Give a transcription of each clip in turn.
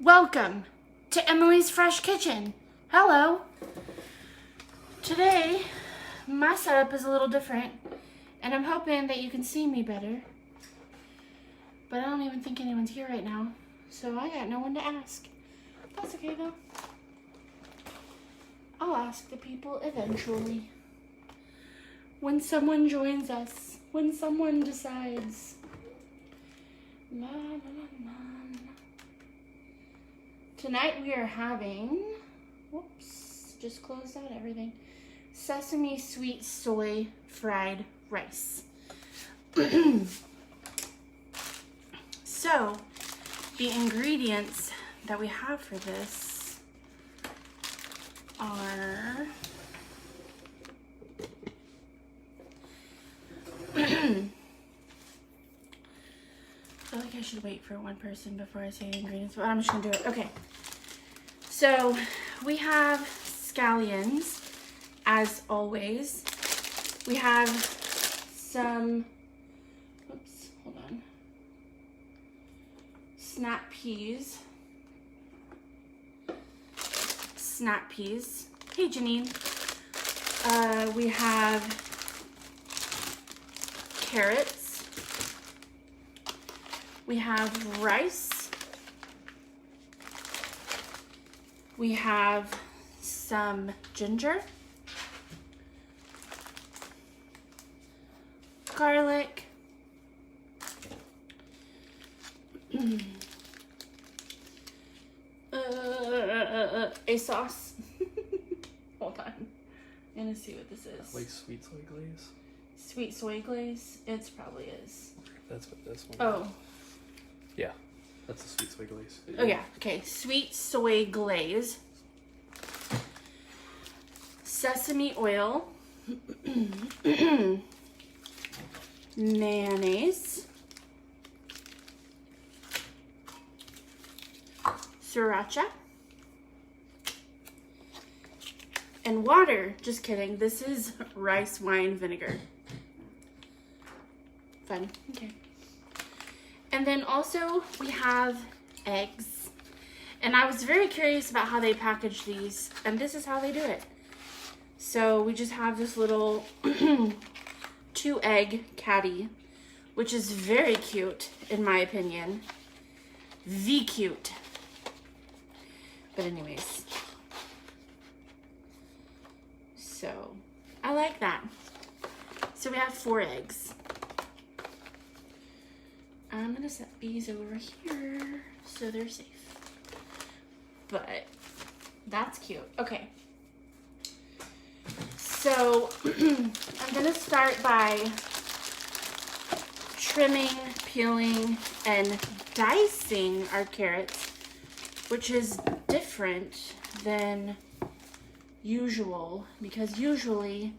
Welcome to Emily's Fresh Kitchen. Hello. Today, my setup is a little different, and I'm hoping that you can see me better. But I don't even think anyone's here right now, so I got no one to ask. That's okay though. I'll ask the people eventually. When someone joins us, when someone decides. La, la, la, la. Tonight we are having, whoops, just closed out everything, sesame sweet soy fried rice. So, the ingredients that we have for this are I feel like I should wait for one person before I say the ingredients, but I'm just gonna do it. Okay. So we have scallions, as always. We have some, oops, hold on. Snap peas. Hey, Janine. We have carrots. We have rice. We have some ginger, garlic, a sauce. Hold on. I'm gonna see what this is. Like sweet soy glaze? Sweet soy glaze? It probably is. That's what this one Oh. is. Yeah, that's the sweet soy glaze. Oh yeah, okay. Sweet soy glaze. Sesame oil. Mayonnaise. Sriracha. And water. Just kidding. This is rice wine vinegar. Fun. Okay. And then also we have eggs. And I was very curious about how they package these. And this is how they do it. So we just have this little 2-egg caddy, which is very cute in my opinion. Cute. But anyways. So I like that. So we have 4 eggs. I'm gonna set these over here so they're safe. But that's cute. Okay. So I'm gonna start by trimming, peeling, and dicing our carrots, which is different than usual because usually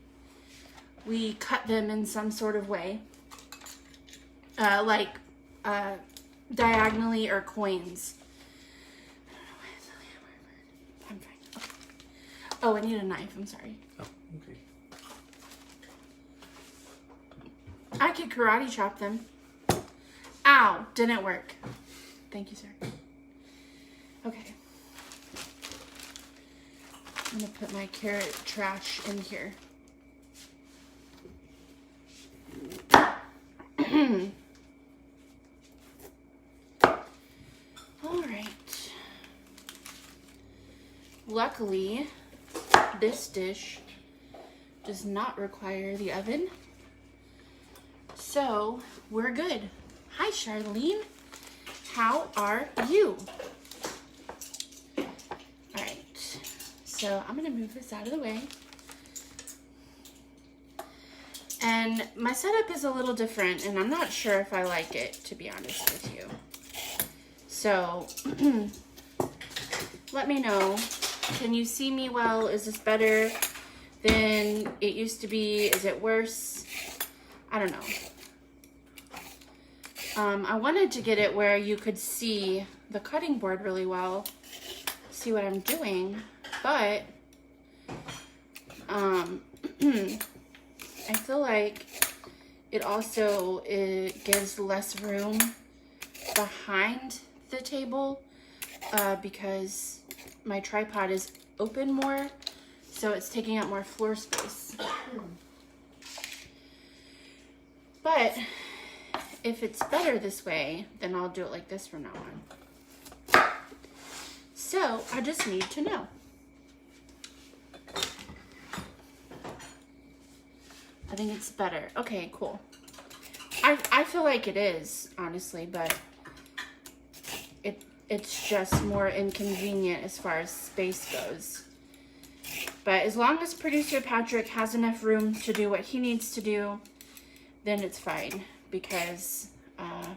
we cut them in some sort of way. Diagonally or coins. I'm fine. Okay. Oh, I need a knife. I'm sorry. Oh, okay. I could karate chop them. Ow, didn't work. Thank you, sir. Okay. I'm gonna put my carrot trash in here. Alright. Luckily, this dish does not require the oven. So, we're good. Hi, Charlene. How are you? Alright. So, I'm going to move this out of the way. And my setup is a little different, and I'm not sure if I like it, to be honest with you. So, let me know. Can you see me well? Is this better than it used to be? Is it worse? I don't know. I wanted to get it where you could see the cutting board really well, see what I'm doing, but I feel like it gives less room behind the table because my tripod is open more, so it's taking up more floor space. But if it's better this way, then I'll do it like this from now on. So I just need to know. I think it's better. Okay, cool. I feel like it is, honestly, but it's just more inconvenient as far as space goes. But as long as producer Patrick has enough room to do what he needs to do, then it's fine, because I'm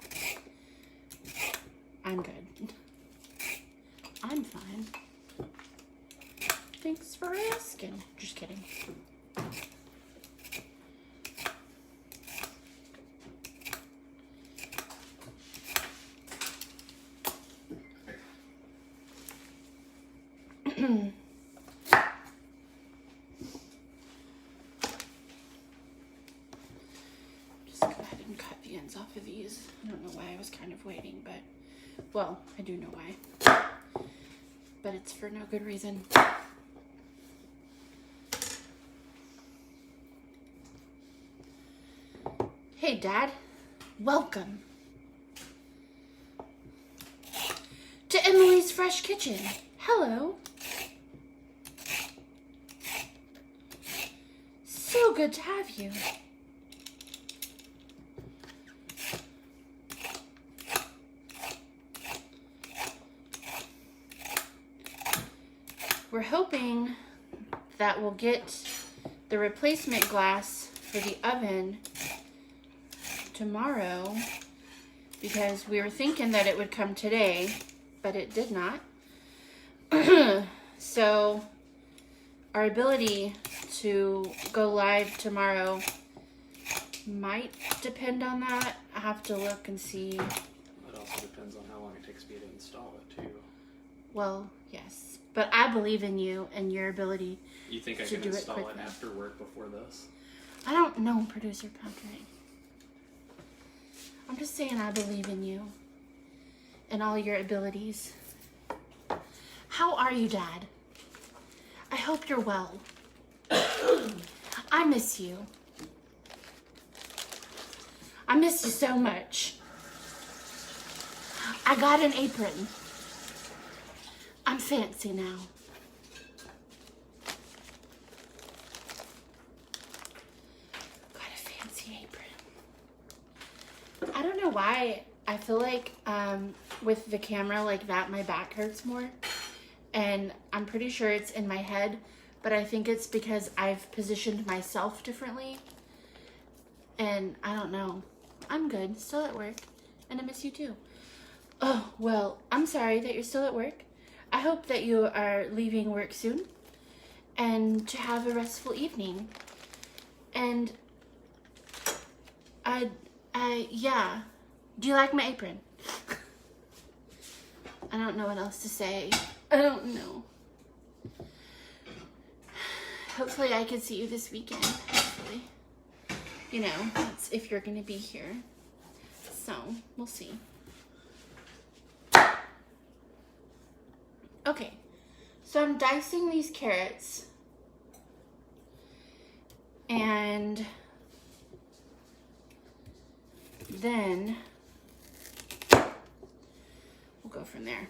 good. I'm fine. Thanks for asking. Just kidding. Just go ahead and cut the ends off of these. I don't know why I was kind of waiting, but, well, I do know why. But it's for no good reason. Hey, Dad. Welcome to Emily's Fresh Kitchen. Hello. So good to have you. We're hoping that we'll get the replacement glass for the oven tomorrow, because we were thinking that it would come today, but it did not. So our ability to go live tomorrow might depend on that. I have to look and see. It also depends on how long it takes me to install it, too. Well, yes. But I believe in you and your ability You think I to can do it install it quickly. after work before this? I don't know, Producer Patrick. I'm just saying I believe in you and all your abilities. How are you, Dad? I hope you're well. I miss you. I miss you so much. I got an apron. I'm fancy now. Got a fancy apron. I don't know why I feel like with the camera like that, my back hurts more. And I'm pretty sure it's in my head, but I think it's because I've positioned myself differently. And I don't know. I'm good. Still at work. And I miss you too. Oh, well, I'm sorry that you're still at work. I hope that you are leaving work soon and to have a restful evening. And yeah. Do you like my apron? I don't know what else to say. I don't know. Hopefully I can see you this weekend. Hopefully. You know, that's if you're going to be here. So, we'll see. Okay. So I'm dicing these carrots. And then we'll go from there.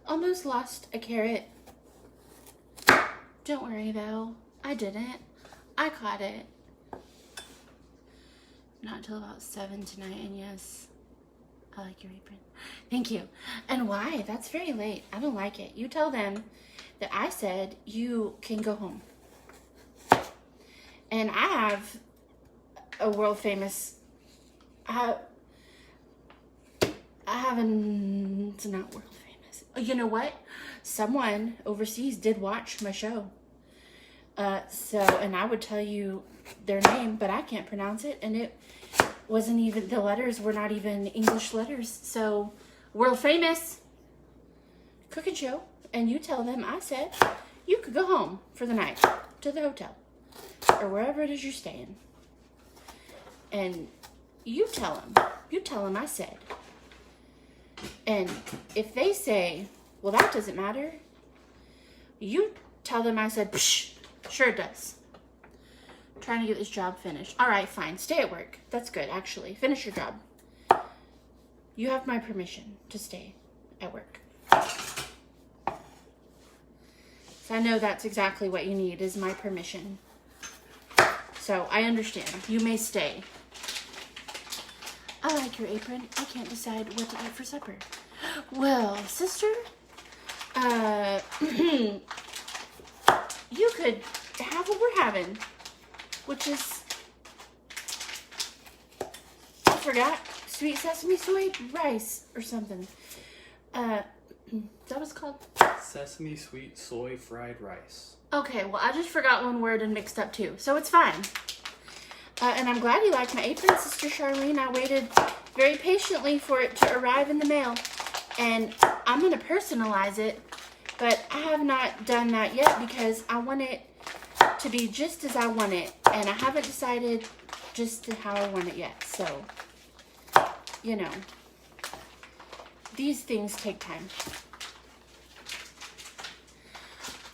Almost lost a carrot. Don't worry though, I didn't. I caught it. Not until about 7 tonight, and yes, I like your apron. Thank you. And why? That's very late. I don't like it. You tell them that I said you can go home. And I have a world famous, it's not world famous. You know what? Someone overseas did watch my show. And I would tell you their name, but I can't pronounce it. And it wasn't even, the letters were not even English letters. So, world famous cooking show. And you tell them I said you could go home for the night to the hotel or wherever it is you're staying. And you tell them I said. And if they say, well, that doesn't matter, you tell them I said, psh, sure it does. I'm trying to get this job finished. All right, fine. Stay at work. That's good, actually. Finish your job. You have my permission to stay at work. So I know that's exactly what you need, is my permission. So I understand. You may stay. I like your apron. I can't decide what to eat for supper. Well, sister, you could have what we're having, which is, I forgot, sweet sesame soy rice or something. That was called? Sesame sweet soy fried rice. Okay, well, I just forgot one word and mixed up two, so it's fine. And I'm glad you liked my apron, Sister Charlene. I waited very patiently for it to arrive in the mail. And I'm going to personalize it, but I have not done that yet because I want it to be just as I want it. And I haven't decided just how I want it yet. So, you know, these things take time.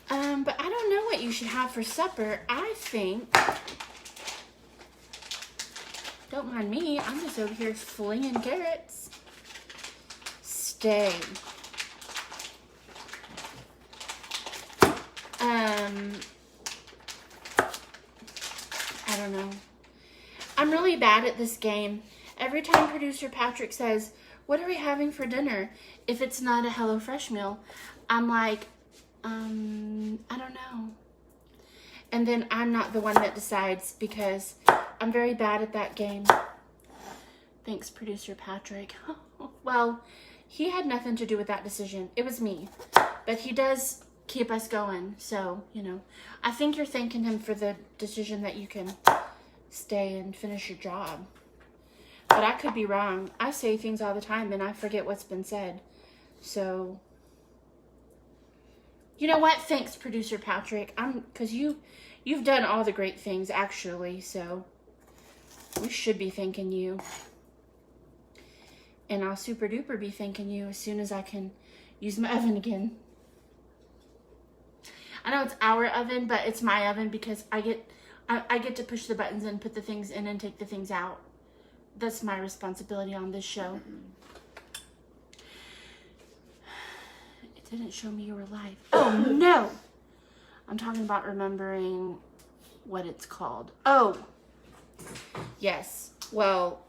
But I don't know what you should have for supper. I think... Don't mind me. I'm just over here flinging carrots. Stay. I don't know. I'm really bad at this game. Every time producer Patrick says, what are we having for dinner? If it's not a HelloFresh meal, I'm like, I don't know. And then I'm not the one that decides because I'm very bad at that game. Thanks, producer Patrick. Well, he had nothing to do with that decision. It was me. But he does keep us going. So, you know, I think you're thanking him for the decision that you can stay and finish your job. But I could be wrong. I say things all the time and I forget what's been said. So, you know what? Thanks, producer Patrick. Because you've done all the great things, actually. So, we should be thanking you. And I'll super duper be thanking you as soon as I can use my oven again. I know it's our oven, but it's my oven because I get to push the buttons and put the things in and take the things out. That's my responsibility on this show. It didn't show me you were live. Oh, no! I'm talking about remembering what it's called. Oh! Yes. Well,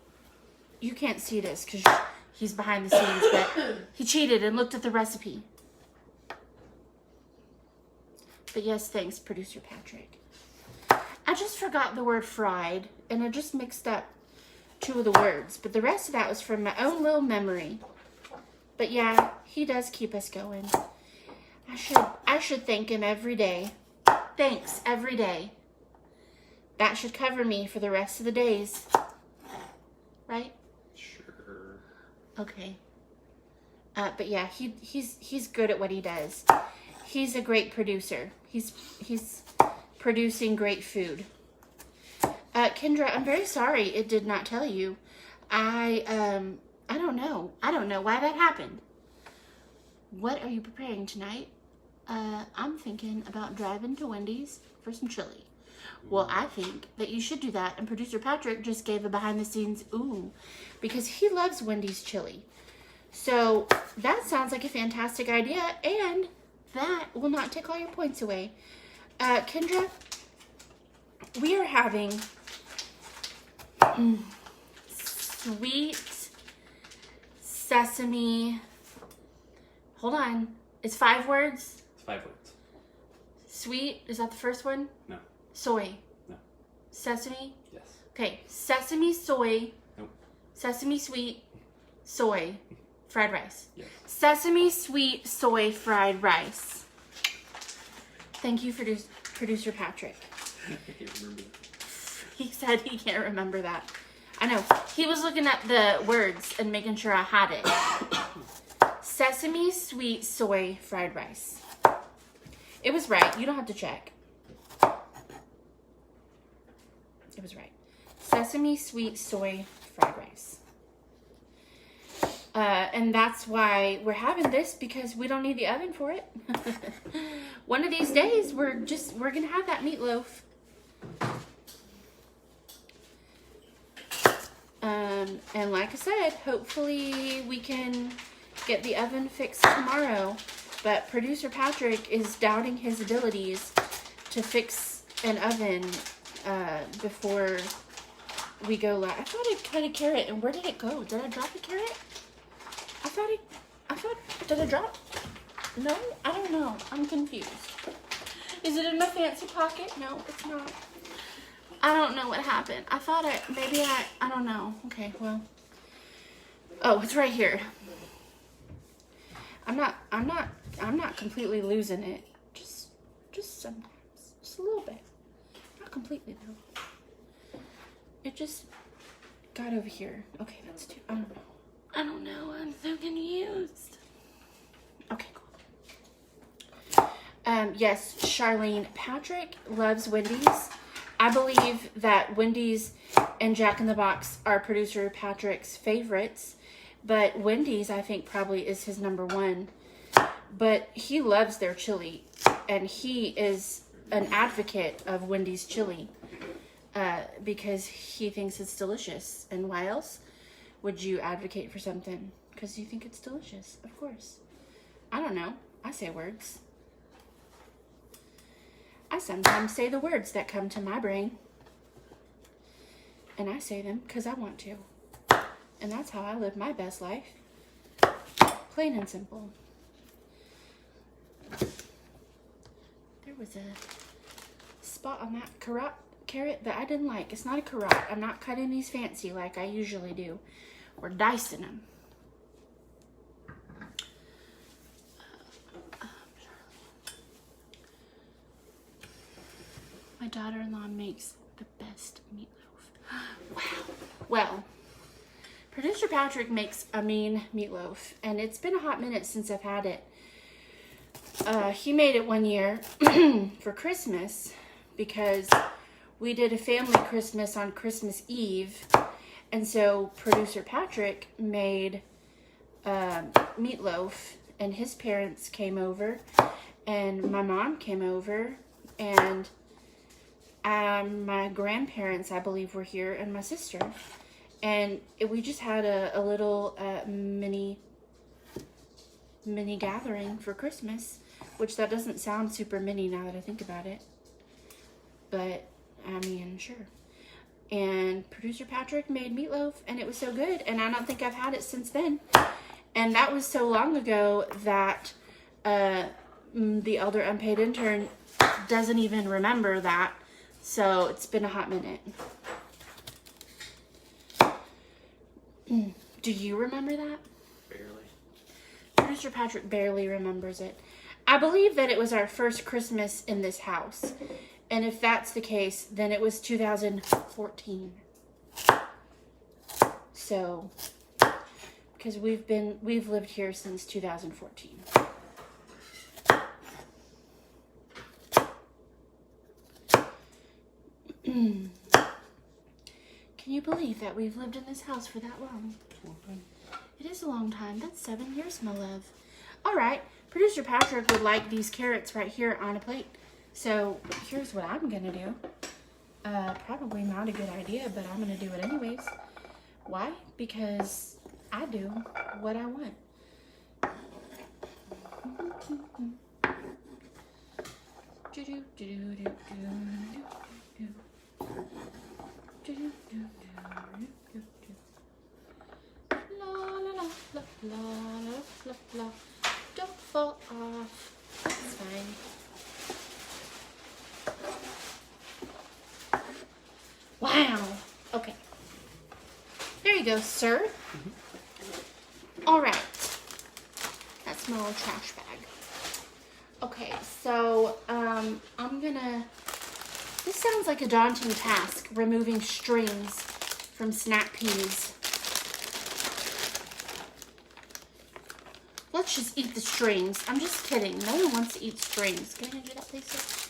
you can't see this because he's behind the scenes, but he cheated and looked at the recipe. But yes, thanks, producer Patrick. I just forgot the word fried, and I just mixed up two of the words, but the rest of that was from my own little memory. But yeah, he does keep us going. I should thank him every day. Thanks, every day. That should cover me for the rest of the days. Right? Sure. Okay. But yeah, he's good at what he does. He's a great producer. He's producing great food. Kendra, I'm very sorry it did not tell you. I don't know. I don't know why that happened. What are you preparing tonight? I'm thinking about driving to Wendy's for some chili. Well, I think that you should do that. And producer Patrick just gave a behind the scenes ooh, because he loves Wendy's chili. So that sounds like a fantastic idea, and that will not take all your points away. Kendra, we are having sweet sesame. Hold on. It's 5 words? It's 5 words. Sweet, is that the first one? No. Soy. No. Sesame? Yes. Okay, sesame soy. Nope. Sesame sweet soy fried rice. Yes. Sesame sweet soy fried rice. Thank you, producer Patrick. I can't remember that. He said he can't remember that. I know. He was looking at the words and making sure I had it. Sesame sweet soy fried rice. It was right. You don't have to check. It was right. Sesame sweet soy fried rice. And that's why we're having this, because we don't need the oven for it. One of these days, we're gonna have that meatloaf. And like I said, hopefully we can get the oven fixed tomorrow. But producer Patrick is doubting his abilities to fix an oven before we go live. I thought I cut a carrot, and where did it go? Did I drop a carrot? Did I drop? No, I don't know. I'm confused. Is it in my fancy pocket? No, it's not. I don't know what happened. I thought I don't know. Okay, well. Oh, it's right here. I'm not completely losing it. Just sometimes. Just a little bit. Not completely though. It just got over here. Okay, that's too, I don't know. I don't know. I'm so confused. Okay, cool. Yes, Charlene, Patrick loves Wendy's. I believe that Wendy's and Jack in the Box are producer Patrick's favorites, but Wendy's I think probably is his number one. But he loves their chili, and he is an advocate of Wendy's chili because he thinks it's delicious. And why else would you advocate for something? Because you think it's delicious, of course. I don't know. I say words. I sometimes say the words that come to my brain. And I say them because I want to. And that's how I live my best life. Plain and simple. There was a spot on that carrot that I didn't like. It's not a carrot. I'm not cutting these fancy like I usually do. We're dicing them. My daughter-in-law makes the best meatloaf. Wow. Well, producer Patrick makes a mean meatloaf, and it's been a hot minute since I've had it. He made it one year for Christmas because we did a family Christmas on Christmas Eve, and so producer Patrick made meatloaf, and his parents came over, and my mom came over, and my grandparents, I believe, were here, and my sister. And we just had a little mini gathering for Christmas, which that doesn't sound super mini now that I think about it. But, I mean, sure. And producer Patrick made meatloaf, and it was so good, and I don't think I've had it since then. And that was so long ago that the elder unpaid intern doesn't even remember that. So it's been a hot minute. Do you remember that? Barely. Producer Patrick barely remembers it. I believe that it was our first Christmas in this house. And if that's the case, then it was 2014. So, because we've lived here since 2014. Can you believe that we've lived in this house for that long? It is a long time. That's 7 years, my love. All right. Producer Patrick would like these carrots right here on a plate. So here's what I'm going to do. Probably not a good idea, but I'm going to do it anyways. Why? Because I do what I want. La. Don't fall off. That's fine. Wow. Okay. There you go, sir. All right. That's my little trash bag. Okay, so I'm gonna. This sounds like a daunting task, removing strings from snap peas. Let's just eat the strings. I'm just kidding. No one wants to eat strings. Can I hand you that, please?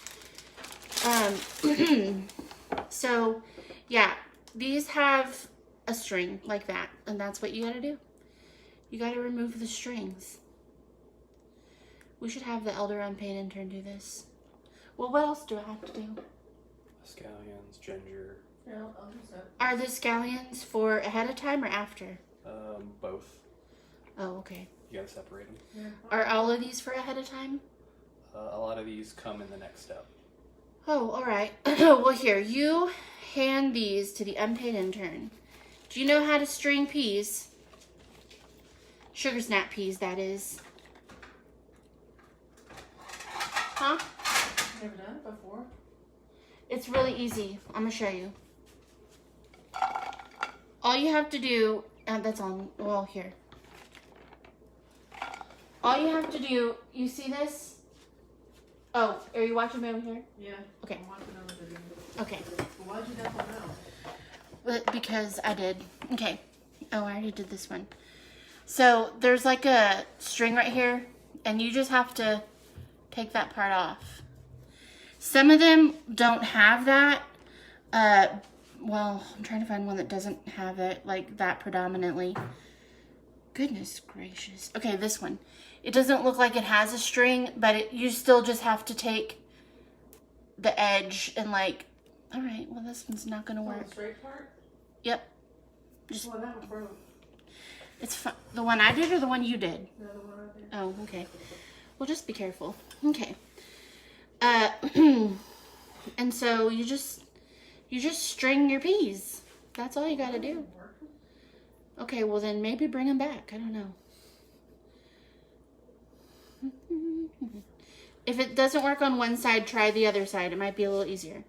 So, yeah, these have a string like that, and that's what you gotta do. You gotta remove the strings. We should have the elder unpaid intern do this. Well, what else do I have to do? Scallions, ginger. Yeah, I'll do that. Are the scallions for ahead of time or after? Both. Oh, okay. You gotta separate them. Yeah. Are all of these for ahead of time? A lot of these come in the next step. Oh, all right. Well, here, you hand these to the unpaid intern. Do you know how to string peas? Sugar snap peas, that is. Huh? Never done it before. It's really easy. I'm going to show you. All you have to do, that's on, well, here. All you have to do, you see this? Oh, are you watching me over here? Yeah. Okay. I'm watching over video. Okay. Well, why'd you dump them out? But because I did. Okay. Oh, I already did this one. So there's like a string right here, and you just have to take that part off. Some of them don't have that. Well, I'm trying to find one that doesn't have it like that predominantly. Goodness gracious. Okay, this one. It doesn't look like it has a string, but you still just have to take the edge and like, all right, well, this one's not going to Oh, work. the straight part? Yep. Well, that one broke. It's fun. The one I did or the one you did? The other one right there. Oh, okay. Well, just be careful. Okay. And so you just string your peas. That's all you got to do. Okay, well then maybe bring them back. I don't know. If it doesn't work on one side, try the other side. It might be a little easier.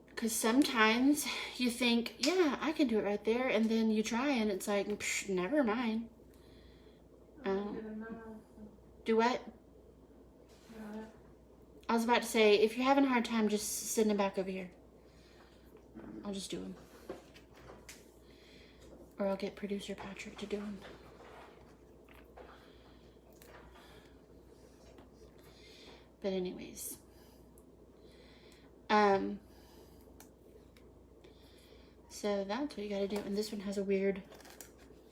Because sometimes you think, yeah, I can do it right there. And then you try and it's like, psh, never mind. Do what? I was about to say, if you're having a hard time, just send them back over here. I'll just do them. Or I'll get producer Patrick to do them. But anyways. So that's what you gotta do. And this one has a weird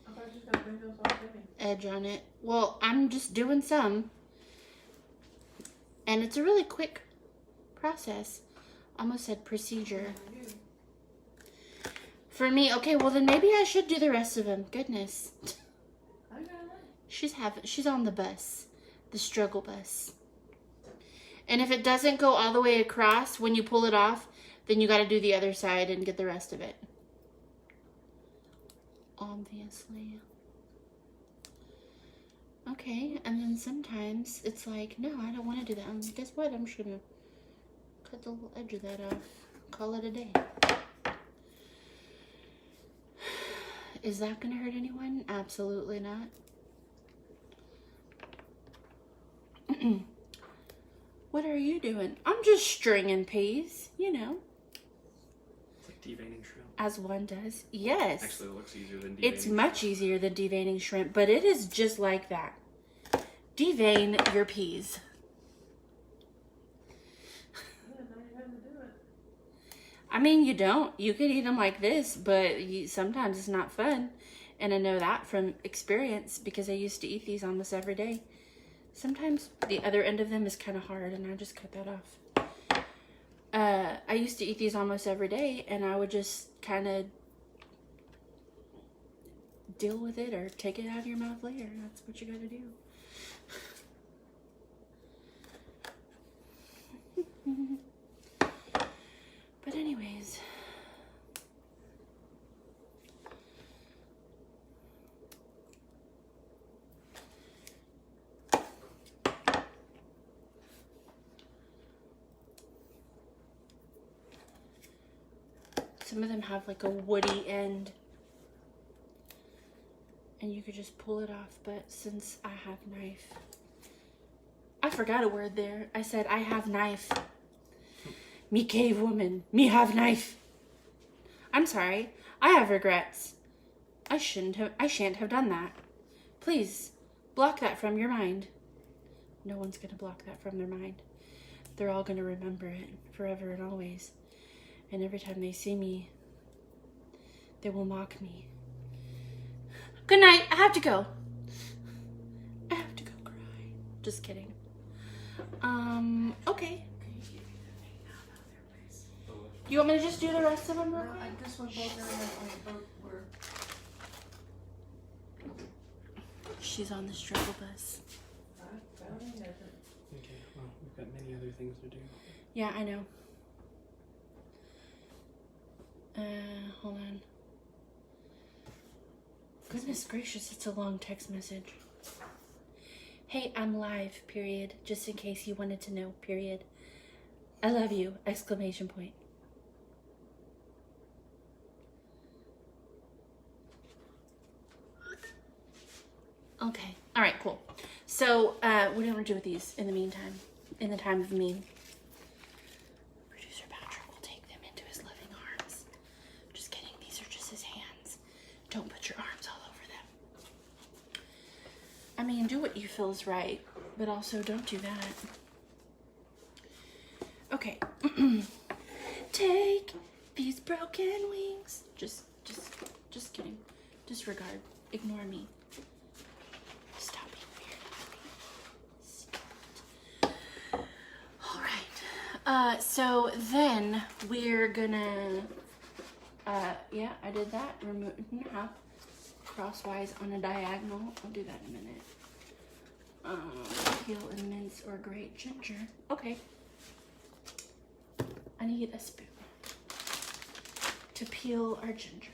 I thought you were gonna bring those off anyway. edge on it. Well, I'm just doing some. And it's a really quick process. Almost said procedure. For me, okay, well then maybe I should do the rest of them. Goodness. I got it. She's on the bus. The struggle bus. And if it doesn't go all the way across when you pull it off, then you got to do the other side and get the rest of it. Obviously. Okay, and then sometimes it's like, no, I don't want to do that. Guess what? I'm just going to cut the little edge of that off. Call it a day. Is that going to hurt anyone? Absolutely not. What are you doing? I'm just stringing peas, you know. It's like deveining shrimp. As one does. Yes. Actually, it looks easier than deveining. It's much easier than deveining shrimp, but it is just like that. Devein your peas. I didn't know you had to do it. I mean, you don't. You could eat them like this, but sometimes it's not fun. And I know that from experience because I used to eat these almost every day. Sometimes the other end of them is kind of hard, and I just cut that off. I used to eat these almost every day, and I would just kind of deal with it or take it out of your mouth later. That's what you got to do. But anyways, some of them have like a woody end and you could just pull it off, but since I have knife, I forgot a word there. I said I have knife. Me cave woman, me have knife. I'm sorry, I have regrets. I shan't have done that. Please, block that from your mind. No one's gonna block that from their mind. They're all gonna remember it forever and always. And every time they see me, they will mock me. Good night. I have to go. I have to go cry. Just kidding. Okay. You want me to just do the rest of them real quick? This one both were. She's on the struggle bus. Okay, well, we've got many other things to do. Yeah, I know. Hold on. Goodness gracious, it's a long text message. Hey, I'm live, period. Just in case you wanted to know, period. I love you, exclamation point. Okay, all right, cool. So, what do you want to do with these in the meantime? In the time of me? Producer Patrick will take them into his loving arms. Just kidding, these are just his hands. Don't put your arms all over them. I mean, do what you feel is right, but also don't do that. Okay. Take these broken wings. Just kidding. Disregard. Ignore me. Stop being weird. Stop it. All right. So then we're gonna, yeah, I did that. Remove half crosswise on a diagonal. I'll do that in a minute. Peel and mince or grate ginger. Okay. I need a spoon to peel our ginger.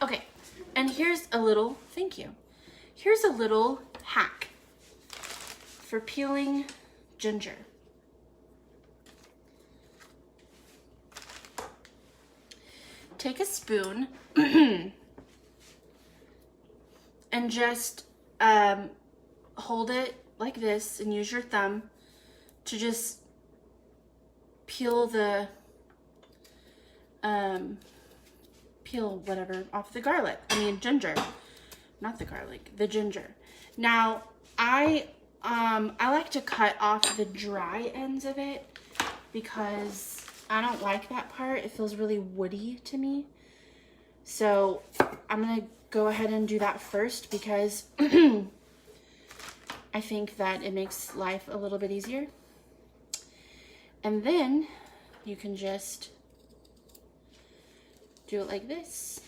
Okay, and here's a little, thank you. Here's a little hack for peeling ginger. Take a spoon and just hold it like this and use your thumb to just peel the peel whatever off the garlic. I mean ginger, not the garlic, the ginger. Now I like to cut off the dry ends of it because I don't like that part. It feels really woody to me. So I'm gonna go ahead and do that first because I think that it makes life a little bit easier. And then you can just do it like this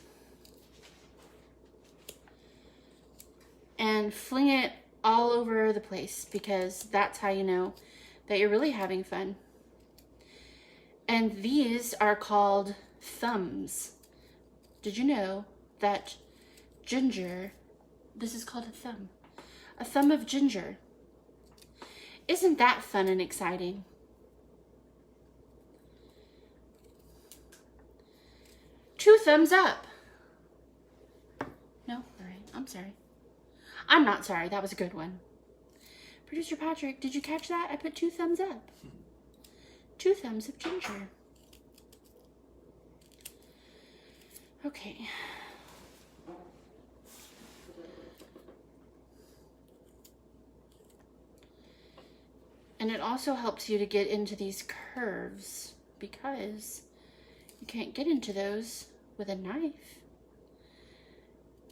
and fling it all over the place because that's how you know that you're really having fun. And these are called thumbs. Did you know that ginger, this is called a thumb? A thumb of ginger. Isn't that fun and exciting? Two thumbs up. No? All right. I'm sorry. I'm not sorry. That was a good one. Producer Patrick, did you catch that? I put two thumbs up. Two thumbs of ginger. Okay. And it also helps you to get into these curves because you can't get into those with a knife.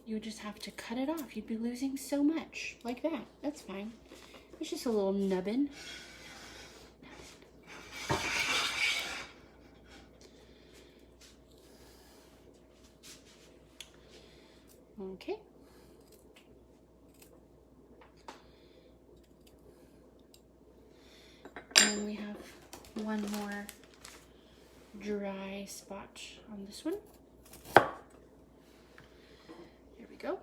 You would just have to cut it off. You'd be losing so much like that. That's fine. It's just a little nubbin. Okay. And we have one more dry spot on this one. Here we go.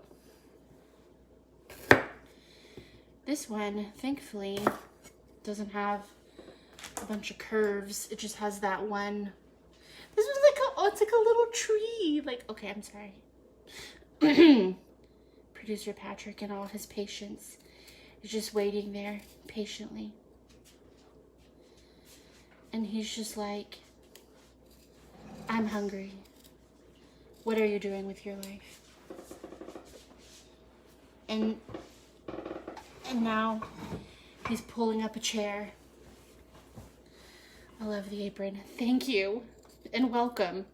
This one, thankfully, doesn't have a bunch of curves. It just has that one. This was like a, oh, it's like a little tree. Like, okay, I'm sorry. Producer Patrick and all his patience is just waiting there patiently. And he's just like, I'm hungry. What are you doing with your life? And now he's pulling up a chair. I love the apron. Thank you and welcome.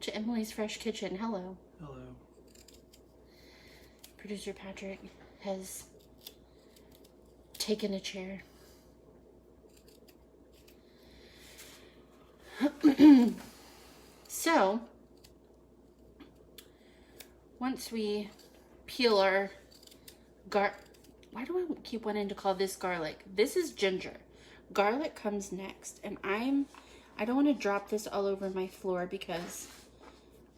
to Emily's Fresh Kitchen. Hello. Hello. Producer Patrick has taken a chair. So, once we peel our why do I keep wanting to call this garlic? This is ginger. Garlic comes next, and I don't want to drop this all over my floor because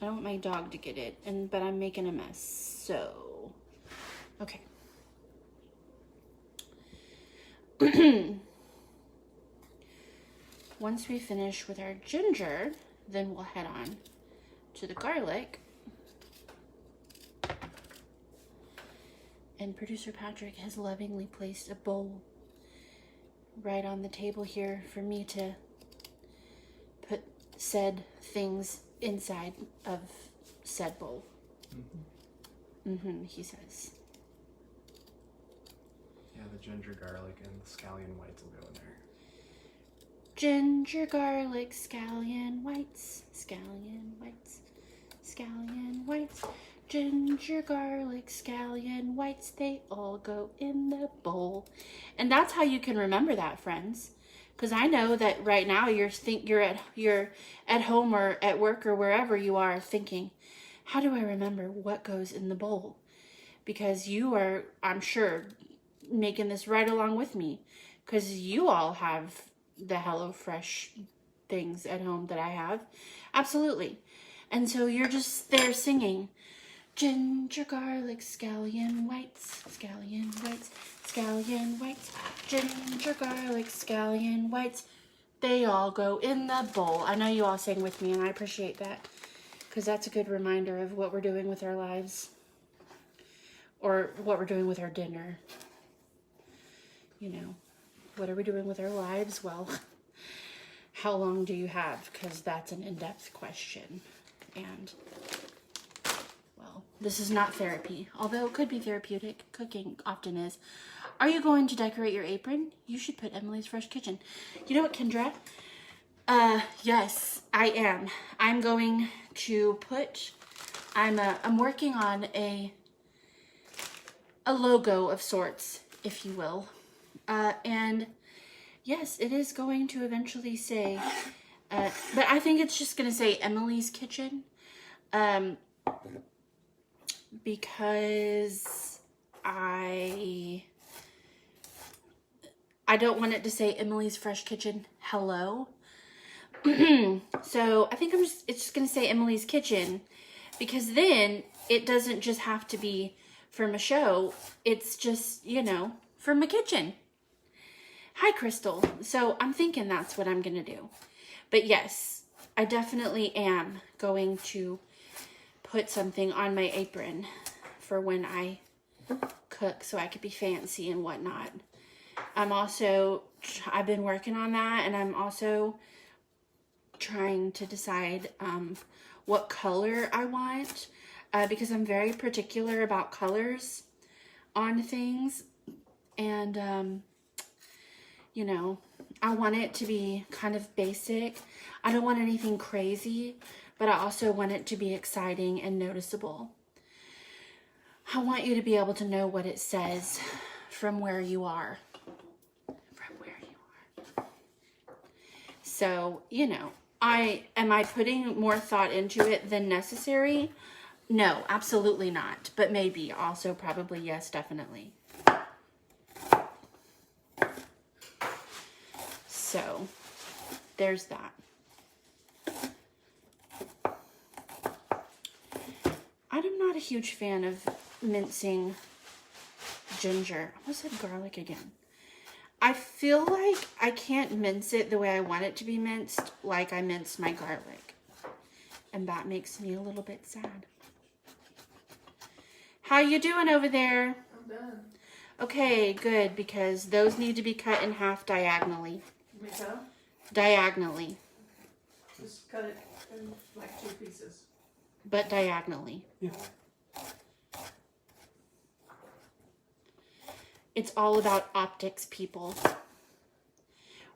I don't want my dog to get it, but I'm making a mess. So, okay. Once we finish with our ginger, then we'll head on to the garlic. And Producer Patrick has lovingly placed a bowl right on the table here for me to put said things inside of said bowl. He says. Yeah, the ginger, garlic, and the scallion whites will go in there. Ginger, garlic, scallion whites, scallion whites, scallion whites. Ginger, garlic, scallion whites, they all go in the bowl. And that's how you can remember that, friends. Because I know that right now you're at home or at work or wherever you are thinking, how do I remember what goes in the bowl? Because you are, I'm sure, making this right along with me. Because you all have the HelloFresh things at home that I have. Absolutely. And so you're just there singing, ginger, garlic, scallion whites, scallion whites, scallion whites, ginger, garlic, scallion whites. They all go in the bowl. I know you all sang with me, and I appreciate that because that's a good reminder of what we're doing with our lives or what we're doing with our dinner. You know, what are we doing with our lives? Well, how long do you have? Because that's an in-depth question. And well, this is not therapy, although it could be therapeutic. Cooking often is. Are you going to decorate your apron? You should put Emily's Fresh Kitchen. You know what, Kendra? Yes, I am. I'm going to put, I'm working on a logo of sorts, if you will. And yes, it is going to eventually say, but I think it's just going to say Emily's Kitchen. Because I don't want it to say Emily's Fresh Kitchen hello. So I think it's just gonna say Emily's Kitchen, because then it doesn't just have to be from a show, it's just, you know, from a kitchen. Hi, Crystal. So I'm thinking that's what I'm gonna do. But yes, I definitely am going to put something on my apron for when I cook so I could be fancy and whatnot. I've been working on that, and I'm also trying to decide what color I want because I'm very particular about colors on things. And, you know, I want it to be kind of basic. I don't want anything crazy, but I also want it to be exciting and noticeable. I want you to be able to know what it says from where you are. From where you are. So, you know, am I putting more thought into it than necessary? No, absolutely not. But maybe, also probably, yes, definitely. So, there's that. I'm not a huge fan of mincing ginger. I almost said garlic again. I feel like I can't mince it the way I want it to be minced, like I mince my garlic. And that makes me a little bit sad. How you doing over there? I'm done. Okay, good, because those need to be cut in half diagonally. Me too? Diagonally, Just cut it in like 2 pieces. but diagonally. Yeah. It's all about optics, people.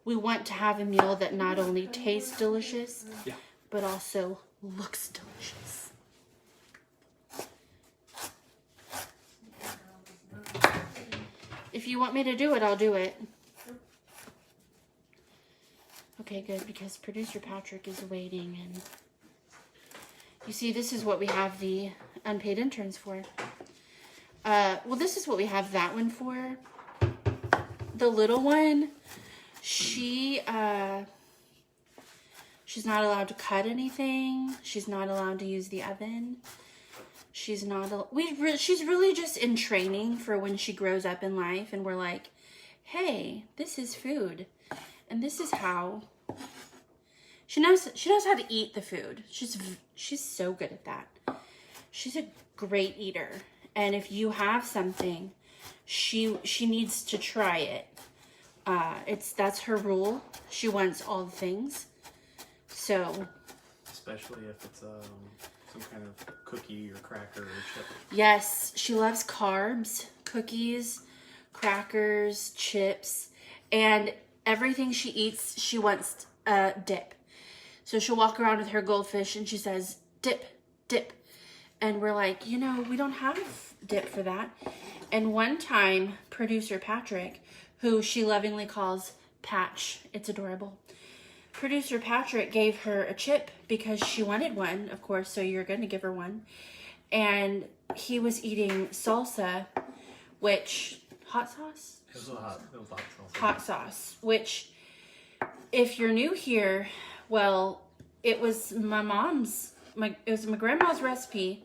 We want to have a meal that not only tastes delicious, Yeah. but also looks delicious. If you want me to do it, I'll do it. Okay, good, because producer Patrick is waiting, and you see, this is what we have the unpaid interns for. Well, this is what we have that one for. The little one, she's not allowed to cut anything. She's not allowed to use the oven. She's really just in training for when she grows up in life, and we're like, hey, this is food, and this is how she knows how to eat the food. She's so good at that. She's a great eater, and if you have something, she needs to try it. That's her rule. She wants all the things. So, especially if it's some kind of cookie or cracker or chip. Yes, she loves carbs, cookies, crackers, chips, and everything she eats, she wants dip. So she'll walk around with her goldfish and she says, dip, dip. And we're like, we don't have dip for that. And one time, producer Patrick, who she lovingly calls Patch, it's adorable. Producer Patrick gave her a chip because she wanted one, of course, so you're going to give her one. And he was eating salsa, which, hot sauce? It was hot sauce. Hot sauce, which, if you're new here, well, it was my grandma's recipe.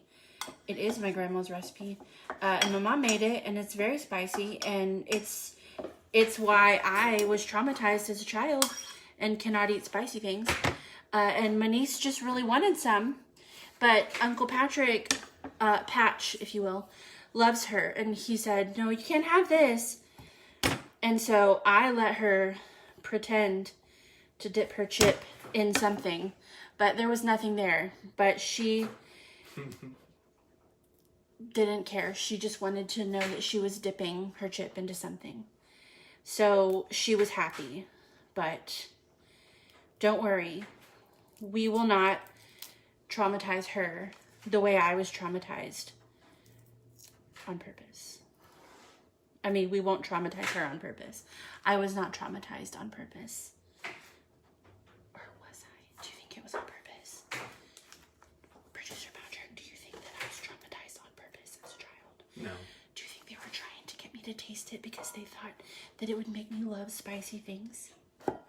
It is my grandma's recipe. And my mom made it, and it's very spicy, and it's why I was traumatized as a child and cannot eat spicy things. And my niece just really wanted some, but Uncle Patrick, Patch, if you will, loves her, and he said, no, you can't have this. And so I let her pretend to dip her chip in something, but there was nothing there. But she didn't care. She just wanted to know that she was dipping her chip into something. So she was happy, but don't worry. We will not traumatize her the way I was traumatized on purpose. I mean, we won't traumatize her on purpose. I was not traumatized on purpose. Or was I? Do you think it was on purpose? Producer Patrick, do you think that I was traumatized on purpose as a child? No. Do you think they were trying to get me to taste it because they thought that it would make me love spicy things?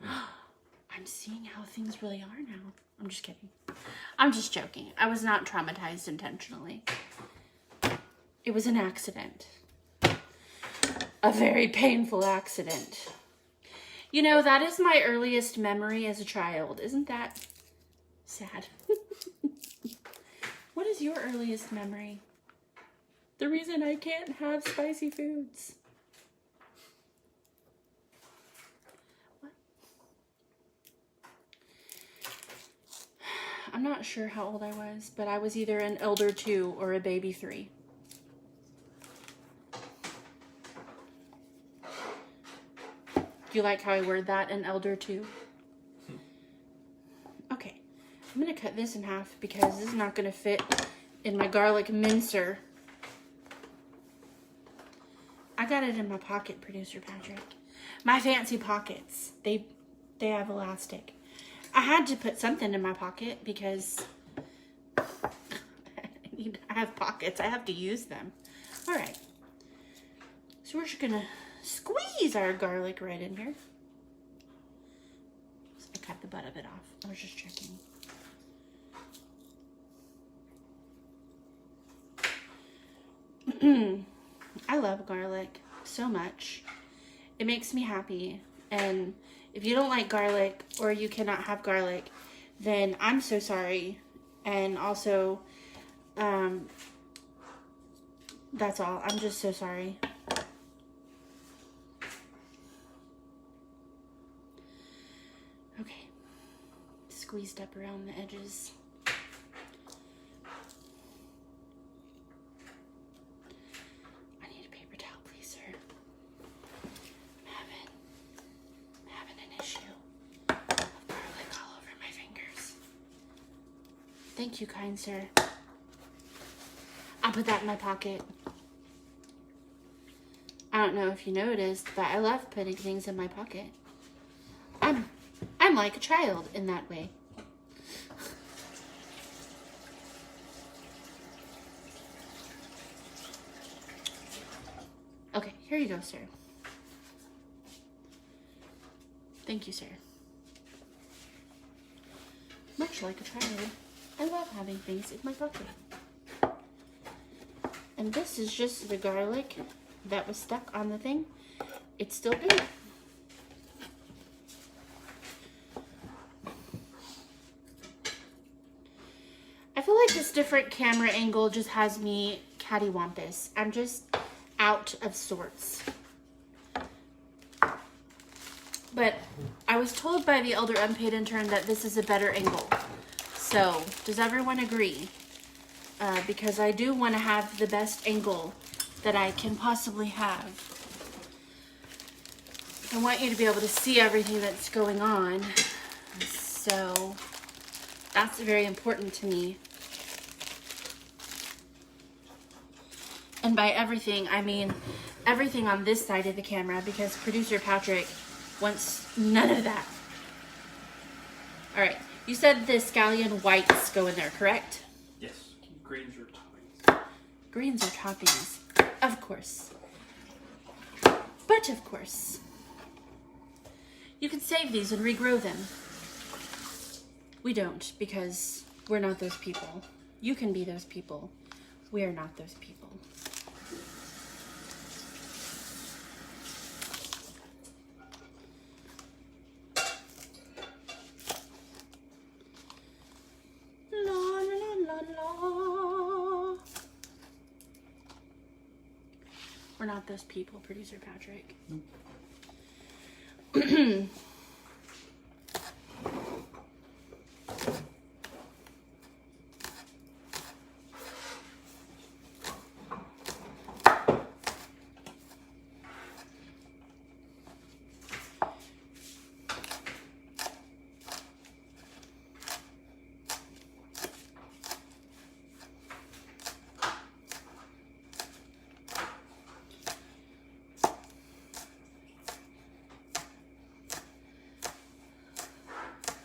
I'm seeing how things really are now. I'm just kidding. I'm just joking. I was not traumatized intentionally. It was an accident. A very painful accident. That is my earliest memory as a child. Isn't that sad? What is your earliest memory? The reason I can't have spicy foods. What? I'm not sure how old I was, but I was either an elder 2 or a baby 3. Do you like how I word that, an elder 2? Okay, I'm going to cut this in half because this is not going to fit in my garlic mincer. I got it in my pocket, Producer Patrick. My fancy pockets. They have elastic. I had to put something in my pocket because I have pockets. I have to use them. All right. So we're just going to squeeze our garlic right in here. So I cut the butt of it off. I was just checking. I love garlic so much. It makes me happy. And if you don't like garlic or you cannot have garlic, then I'm so sorry. And also, that's all. I'm just so sorry. Okay. Squeezed up around the edges. I need a paper towel, please, sir. I'm having an issue of garlic all over my fingers. thank you, kind sir. I'll put that in my pocket. I don't know if you noticed, but I love putting things in my pocket. I'm like a child in that way. Okay, here you go, sir. Thank you, sir. Much like a child, I love having things in my pocket. And this is just the garlic that was stuck on the thing. It's still good. I feel like this different camera angle just has me cattywampus. I'm just out of sorts. But I was told by the elder unpaid intern that this is a better angle. So, does everyone agree? Because I do want to have the best angle that I can possibly have. I want you to be able to see everything that's going on. So, that's very important to me. And by everything, I mean everything on this side of the camera, because producer Patrick wants none of that. All right, you said the scallion whites go in there, correct? Yes. Greens or toppings. Greens are toppings, of course. But of course, you can save these and regrow them. We don't, because we're not those people. You can be those people. We are not those people. La, la, la, la. We're not those people, producer Patrick. Nope.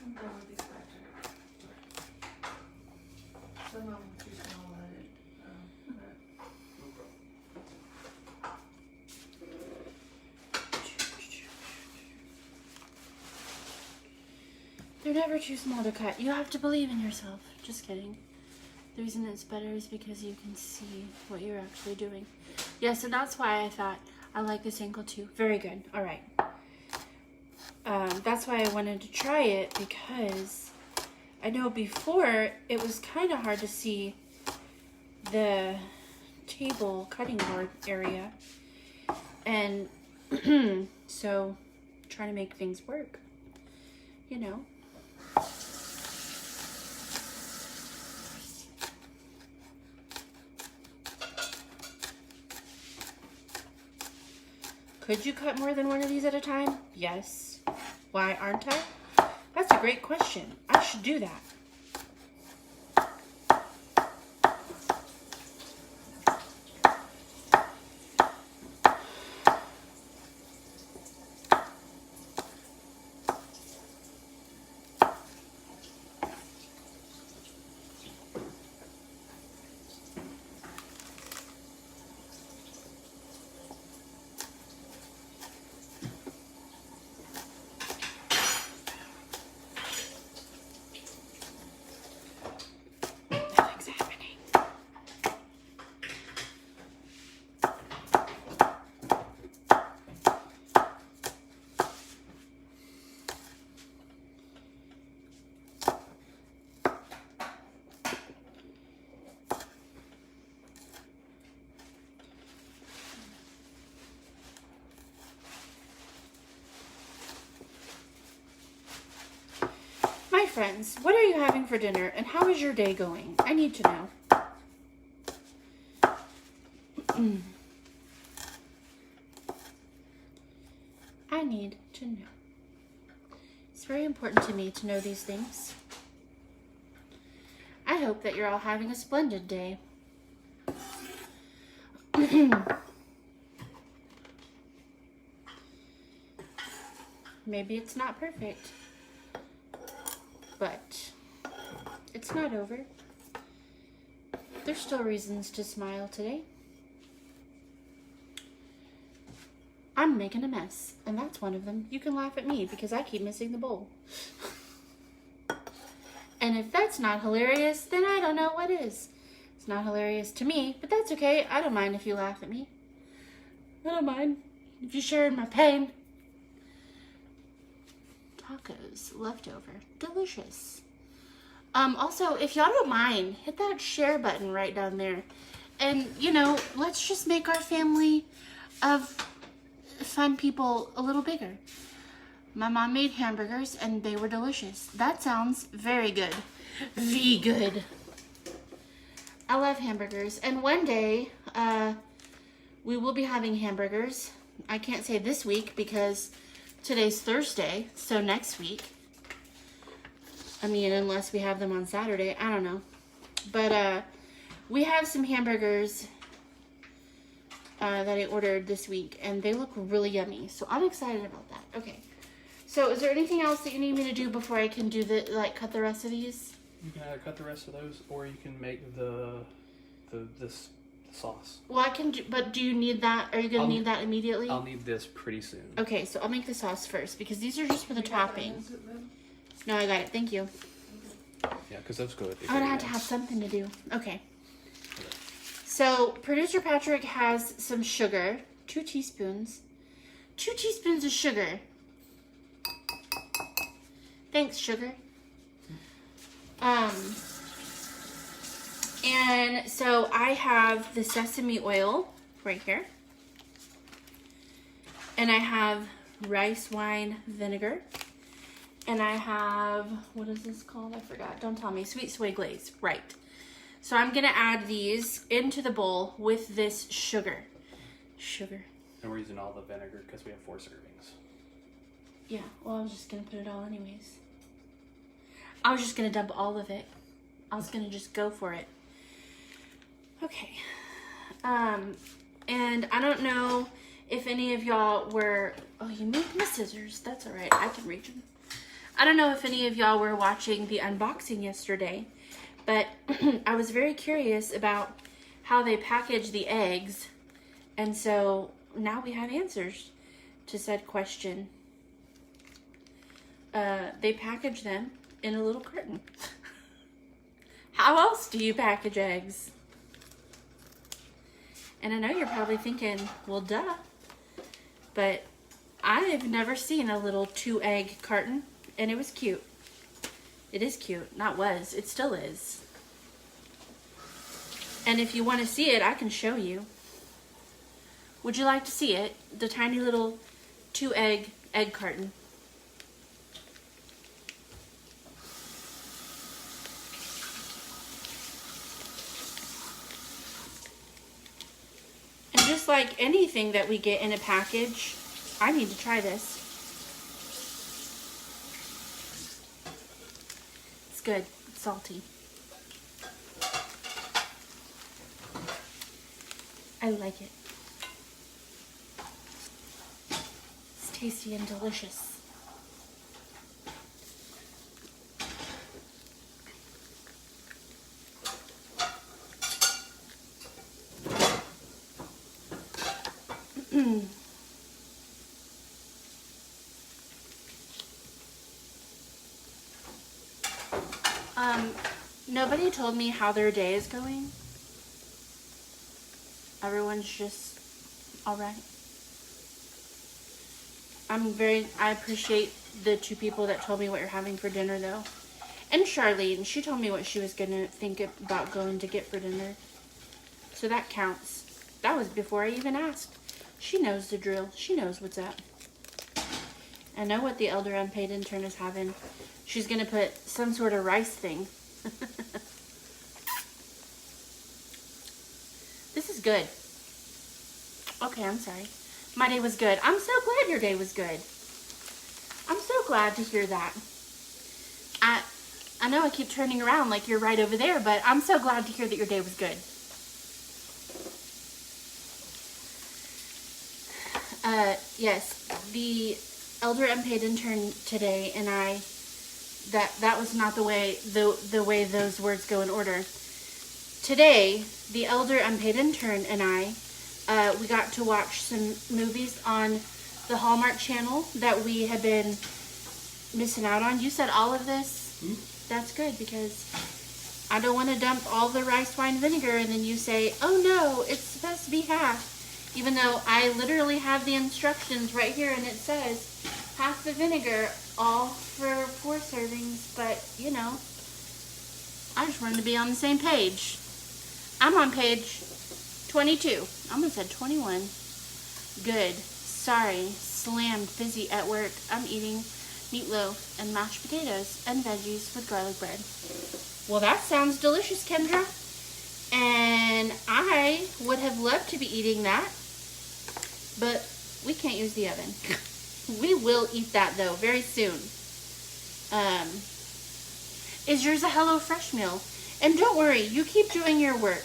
I'm done with these back there. Some of them are too small at it. But No problem. They're never too small to cut. You have to believe in yourself. Just kidding. The reason it's better is because you can see what you're actually doing. Yeah, so that's why I thought I like this angle too. Very good. All right. That's why I wanted to try it, because I know before it was kind of hard to see the table cutting board area. And so trying to make things work, you know. Could you cut more than one of these at a time? Yes. Why aren't I? That's a great question. I should do that. Nothing's happening. My friends, what are you having for dinner and how is your day going? I need to know. I need to know. It's very important to me to know these things. I hope that you're all having a splendid day. Maybe it's not perfect, but it's not over. There's still reasons to smile today. I'm making a mess, and that's one of them. You can laugh at me because I keep missing the bowl. And if that's not hilarious, then I don't know what is. It's not hilarious to me, but that's okay. I don't mind if you laugh at me. I don't mind if you share in my pain. Tacos, leftover, delicious. Also, if y'all don't mind, hit that share button right down there. And, you know, let's just make our family of fun people a little bigger. My mom made hamburgers and they were delicious. That sounds very good. Good. I love hamburgers. And one day, we will be having hamburgers. I can't say this week because today's Thursday, so next week. I mean, unless we have them on Saturday, I don't know. But we have some hamburgers that I ordered this week, and they look really yummy. So I'm excited about that. Okay. So is there anything else that you need me to do before I can do the, like, cut the rest of these? You can either cut the rest of those, or you can make the sauce. Well, I can do, but do you need that? Are you going to need that immediately? I'll need this pretty soon. Okay, so I'll make the sauce first, because these are just for the topping. Is it then? No, I got it. Thank you. Yeah, because those go with the I would have to have something to do. Okay. So, Producer Patrick has some sugar. 2 teaspoons. 2 teaspoons of sugar. Thanks, sugar. And so I have the sesame oil right here. And I have rice wine vinegar. And I have, what is this called? I forgot. Don't tell me. Sweet soy glaze. Right. So I'm going to add these into the bowl with this sugar. Sugar. And we're using all the vinegar because we have 4 servings. Yeah, well, I was just going to put it all anyways. I was just going to dump all of it. I was going to just go for it. Okay. And I don't know if any of y'all were... Oh, you moved my scissors. That's all right. I can reach them. I don't know if any of y'all were watching the unboxing yesterday, but I was very curious about how they package the eggs. And so now we have answers to said question. They package them in a little carton. How else do you package eggs? And I know you're probably thinking, well, duh. But I've never seen a little 2-egg carton, and it was cute. It is cute. Not was. It still is. And if you want to see it, I can show you. Would you like to see it? The tiny little 2-egg egg carton. And just like anything that we get in a package, I need to try this. It's good. It's salty. I like it. It's tasty and delicious. Nobody told me how their day is going. Everyone's just all right. I appreciate the 2 people that told me what you're having for dinner, though. And Charlene, she told me what she was gonna think about going to get for dinner. So that counts. That was before I even asked. She knows the drill. She knows what's up. I know what the elder unpaid intern is having. She's gonna put some sort of rice thing. This is good. Okay, I'm sorry. My day was good. I'm so glad your day was good. I'm so glad to hear that. I know I keep turning around like you're right over there, but I'm so glad to hear that your day was good. Yes, the elder unpaid intern today and I, that was not the way those words go in order. Today, the elder unpaid intern and I, we got to watch some movies on the Hallmark channel that we have been missing out on. You said all of this? Mm-hmm. That's good, because I don't want to dump all the rice wine vinegar and then you say, oh no, it's supposed to be half. Even though I literally have the instructions right here and it says half the vinegar, all for 4 servings, but you know, I just wanted to be on the same page. I'm on page 22. I almost said 21. Good. Sorry. Slammed. Busy at work. I'm eating meatloaf and mashed potatoes and veggies with garlic bread. Well, that sounds delicious, Kendra. And I would have loved to be eating that, but we can't use the oven. We will eat that, though, very soon. Is yours a HelloFresh meal? And don't worry, you keep doing your work.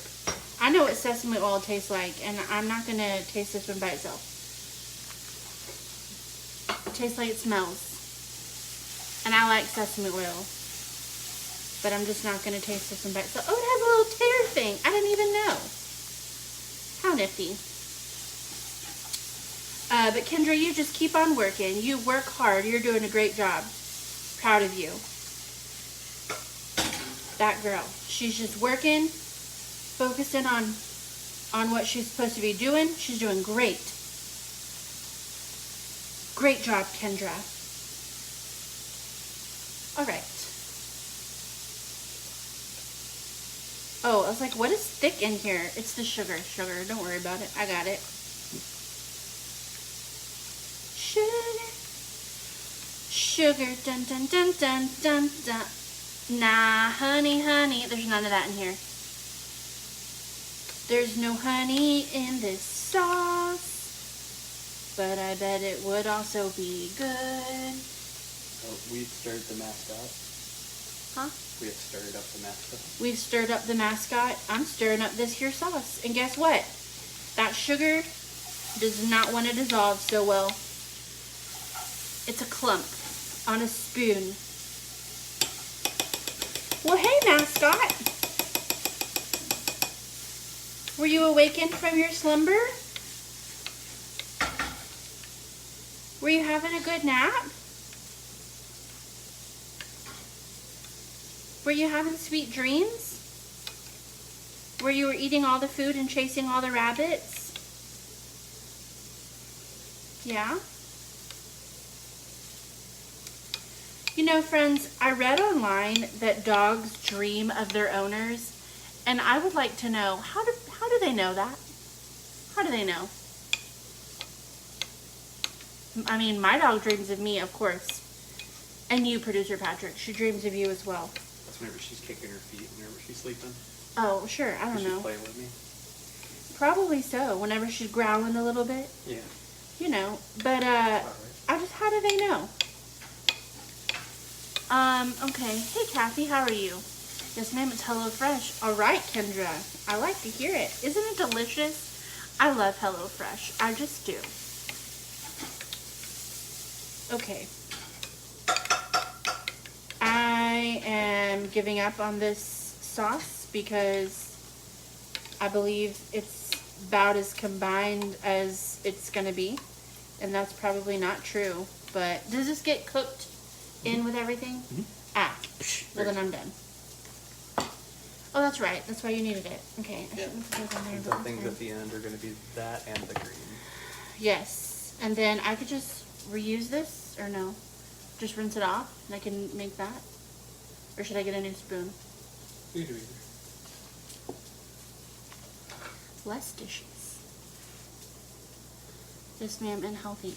I know what sesame oil tastes like, and I'm not going to taste this one by itself. It tastes like it smells. And I like sesame oil. But I'm just not going to taste this one by itself. Oh, it has a little tear thing. I didn't even know. How nifty. But Kendra, you just keep on working. You work hard. You're doing a great job. Proud of you. That girl. She's just working, focusing on what she's supposed to be doing. She's doing great. Great job, Kendra. All right. Oh, I was like, what is thick in here? It's the sugar. Sugar. Don't worry about it. I got it. Sugar. Sugar. Dun, dun, dun, dun, dun, dun. Nah, honey, honey. There's none of that in here. There's no honey in this sauce. But I bet it would also be good. Oh, we've stirred the mascot. Huh? We have stirred up the mascot. We've stirred up the mascot. I'm stirring up this here sauce. And guess what? That sugar does not want to dissolve so well. It's a clump on a spoon. Well, hey, mascot. Were you awakened from your slumber? Were you having a good nap? Were you having sweet dreams? Where you were eating all the food and chasing all the rabbits? Yeah? You know, friends, I read online that dogs dream of their owners, and I would like to know, how do they know that? How do they know? I mean, my dog dreams of me, of course. And you, Producer Patrick, she dreams of you as well. That's whenever she's kicking her feet, whenever she's sleeping. Oh, sure, I don't know. Does she play with me? Probably so, whenever she's growling a little bit. Yeah. You know, but, Right. how do they know? Okay. Hey, Kathy, how are you? Yes, ma'am, it's HelloFresh. All right, Kendra. I like to hear it. Isn't it delicious? I love HelloFresh. I just do. Okay. I am giving up on this sauce because I believe it's about as combined as it's going to be. And that's probably not true. But does this get cooked in with everything? Mm-hmm. Ah, well then I'm done. Oh, that's right. That's why you needed it. Okay, I shouldn't have put those on there. The but things okay. at the end are going to be that and the green. Yes, and then I could just reuse this, or no? Just rinse it off, and I can make that? Or should I get a new spoon? You do either. Less dishes. Yes, ma'am, and healthy.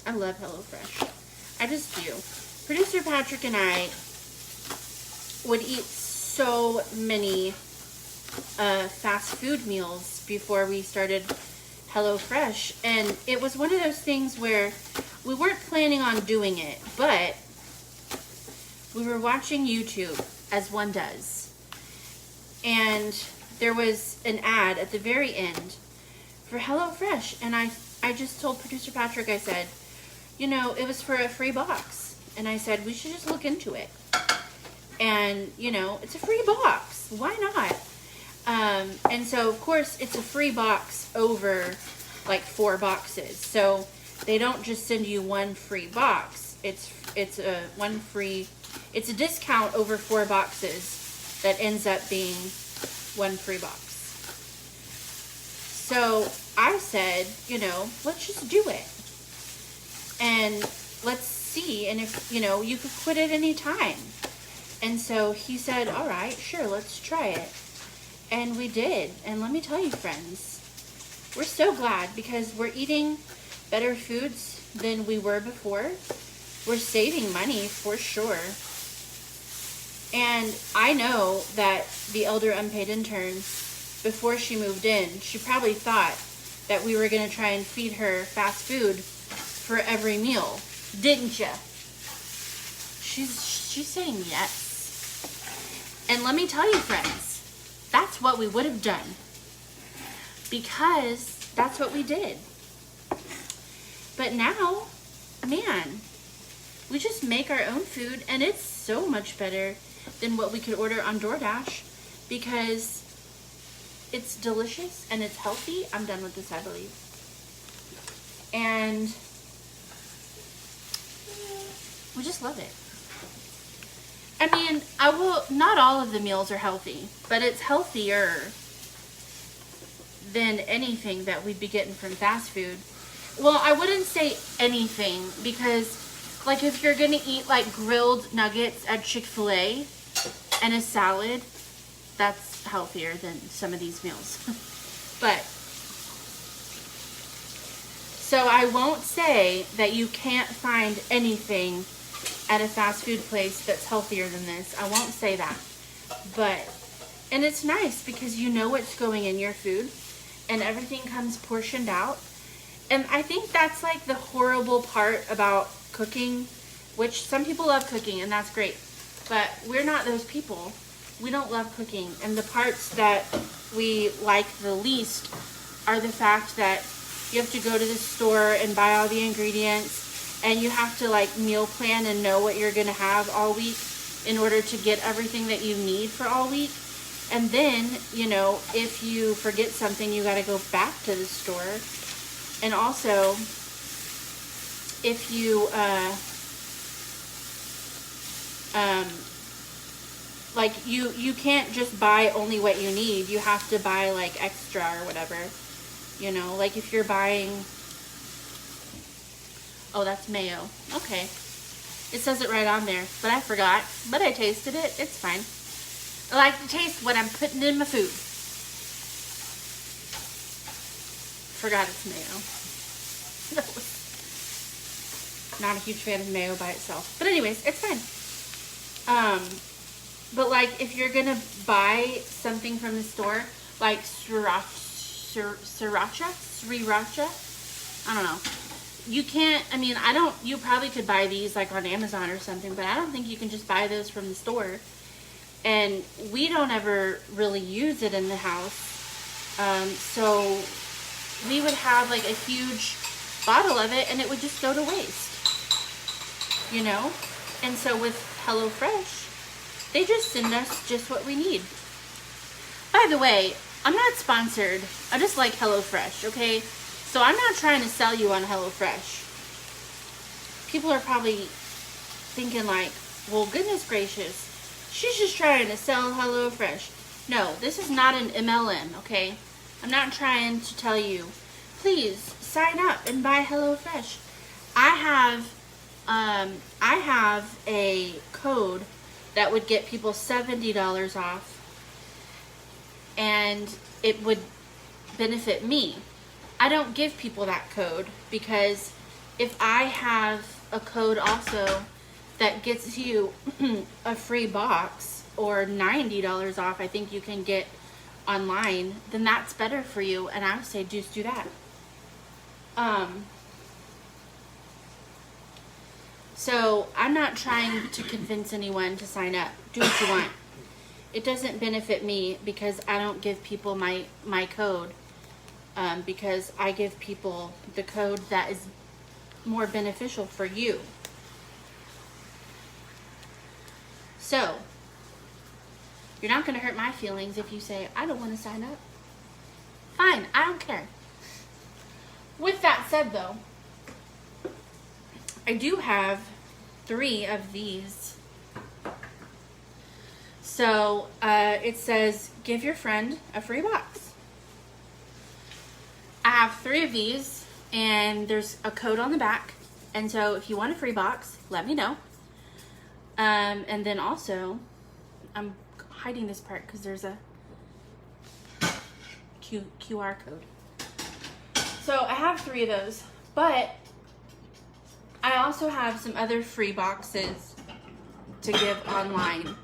I love HelloFresh. I just do. Producer Patrick and I would eat so many fast food meals before we started HelloFresh, and it was one of those things where we weren't planning on doing it, but we were watching YouTube, as one does, and there was an ad at the very end for HelloFresh, and I just told producer Patrick, I said, you know, it was for a free box, and I said, we should just look into it. And, you know, it's a free box. Why not? And so, of course, it's a free box over, like, 4 boxes. So, they don't just send you one free box. It's a discount over 4 boxes that ends up being one free box. So, I said, you know, let's just do it. And let's see. And if, you know, you could quit at any time. And so he said, all right, sure, let's try it. And we did. And let me tell you, friends, we're so glad because we're eating better foods than we were before. We're saving money for sure. And I know that the elder unpaid intern, before she moved in, she probably thought that we were going to try and feed her fast food for every meal. Didn't ya? She's saying yes. And let me tell you, friends, that's what we would have done. Because that's what we did. But now, man, we just make our own food, and it's so much better than what we could order on DoorDash because it's delicious and it's healthy. I'm done with this, I believe. And we just love it. I mean, not all of the meals are healthy, but it's healthier than anything that we'd be getting from fast food. Well, I wouldn't say anything because, like, if you're gonna eat, like, grilled nuggets at Chick-fil-A and a salad, that's healthier than some of these meals. But, so I won't say that you can't find anything at a fast food place that's healthier than this. I won't say that. But, and it's nice because you know what's going in your food and everything comes portioned out. And I think that's like the horrible part about cooking, which some people love cooking and that's great. But we're not those people. We don't love cooking. And the parts that we like the least are the fact that you have to go to the store and buy all the ingredients. And you have to, like, meal plan and know what you're going to have all week in order to get everything that you need for all week. And then, you know, if you forget something, you got to go back to the store. And also, if you, like, you can't just buy only what you need. You have to buy, like, extra or whatever. You know, like, if you're buying... Oh, that's mayo. Okay. It says it right on there, but I forgot. But I tasted it. It's fine. I like to taste what I'm putting in my food. Forgot it's mayo. Not a huge fan of mayo by itself. But anyways, it's fine. But like if you're going to buy something from the store, like sriracha, I don't know. You can't, I mean, you probably could buy these like on Amazon or something, but I don't think you can just buy those from the store. And we don't ever really use it in the house. So we would have like a huge bottle of it and it would just go to waste, you know? And so with HelloFresh, they just send us just what we need. By the way, I'm not sponsored. I just like HelloFresh, okay? So I'm not trying to sell you on HelloFresh. People are probably thinking like, well, goodness gracious, she's just trying to sell HelloFresh. No, this is not an MLM, okay? I'm not trying to tell you, please sign up and buy HelloFresh. I have a code that would get people $70 off, and it would benefit me. I don't give people that code because if I have a code also that gets you a free box or $90 off, I think you can get online, then that's better for you, and I would say just do that. So I'm not trying to convince anyone to sign up. Do what you want. It doesn't benefit me because I don't give people my code. Because I give people the code that is more beneficial for you. So, you're not going to hurt my feelings if you say, I don't want to sign up. Fine, I don't care. With that said, though, I do have 3 of these. So, it says, give your friend a free box. I have 3 of these, and there's a code on the back. And so, if you want a free box, let me know. And then also, I'm hiding this part because there's a QR code. So I have 3 of those, but I also have some other free boxes to give online.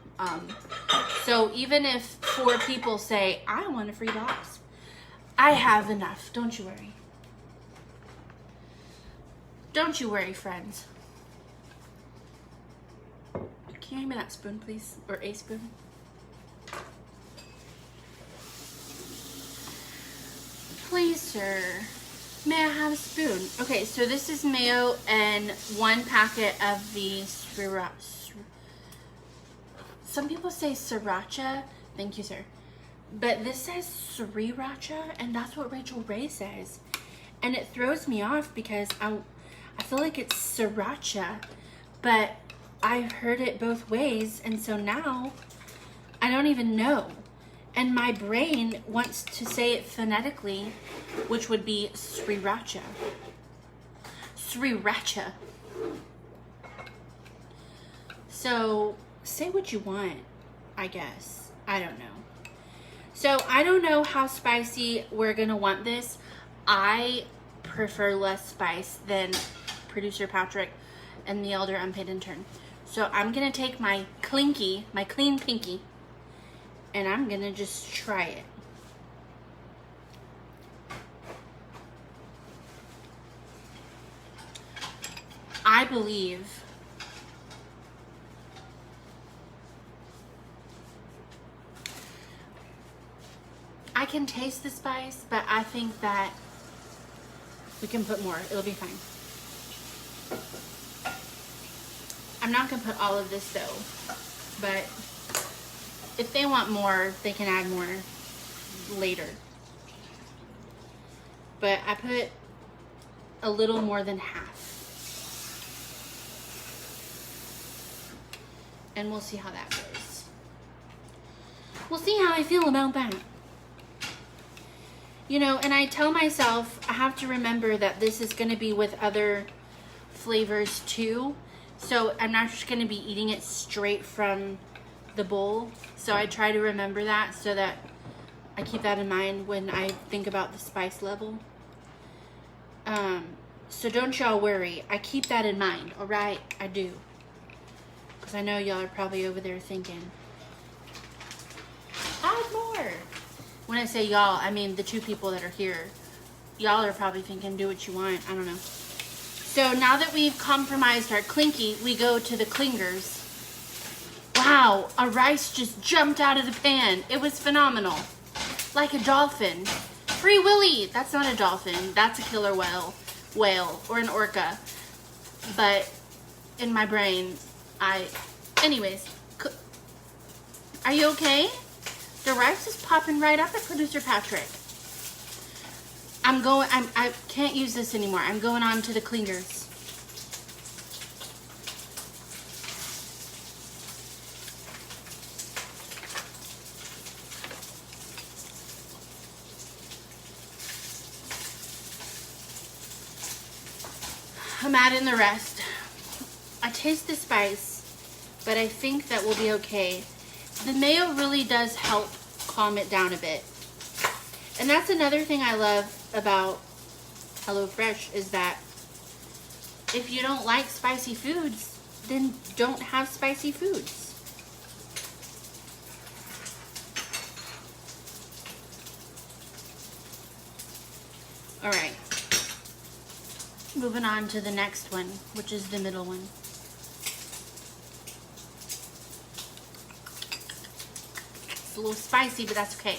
So even if 4 people say, I want a free box, I have enough. Don't you worry. Don't you worry, friends. Can you hand me that spoon, please? Or a spoon? Please, sir. May I have a spoon? Okay, so this is mayo and 1 packet of the sriracha. Some people say sriracha. Thank you, sir. But this says sriracha, and that's what Rachel Ray says. And it throws me off because I feel like it's sriracha, but I've heard it both ways, and so now I don't even know. And my brain wants to say it phonetically, which would be sriracha. Sriracha. So, say what you want, I guess. I don't know. So, I don't know how spicy we're going to want this. I prefer less spice than Producer Patrick and the Elder Unpaid Intern. So, I'm going to take my clean pinky, and I'm gonna just try it. I believe I can taste the spice, but I think that we can put more. It'll be fine. I'm not gonna put all of this though, but if they want more, they can add more later. But I put a little more than half. And we'll see how that goes. We'll see how I feel about that. You know, and I tell myself, I have to remember that this is going to be with other flavors too. So I'm not just going to be eating it straight from the bowl. So I try to remember that so that I keep that in mind when I think about the spice level. So don't y'all worry. I keep that in mind, alright? I do. Because I know y'all are probably over there thinking, add more. When I say y'all, I mean the 2 people that are here. Y'all are probably thinking, do what you want. I don't know. So now that we've compromised our clinky, we go to the clingers. Wow, a rice just jumped out of the pan. It was phenomenal. Like a dolphin. Free Willy. That's not a dolphin. That's a killer whale or an orca. But in my brain, anyways, are you okay? The rice is popping right up at Producer Patrick. I can't use this anymore. I'm going on to the clingers. I'm adding the rest. I taste the spice, but I think that we'll be okay. The mayo really does help calm it down a bit. And that's another thing I love about HelloFresh is that if you don't like spicy foods, then don't have spicy foods. All right. Moving on to the next one, which is the middle one. It's a little spicy, but that's okay.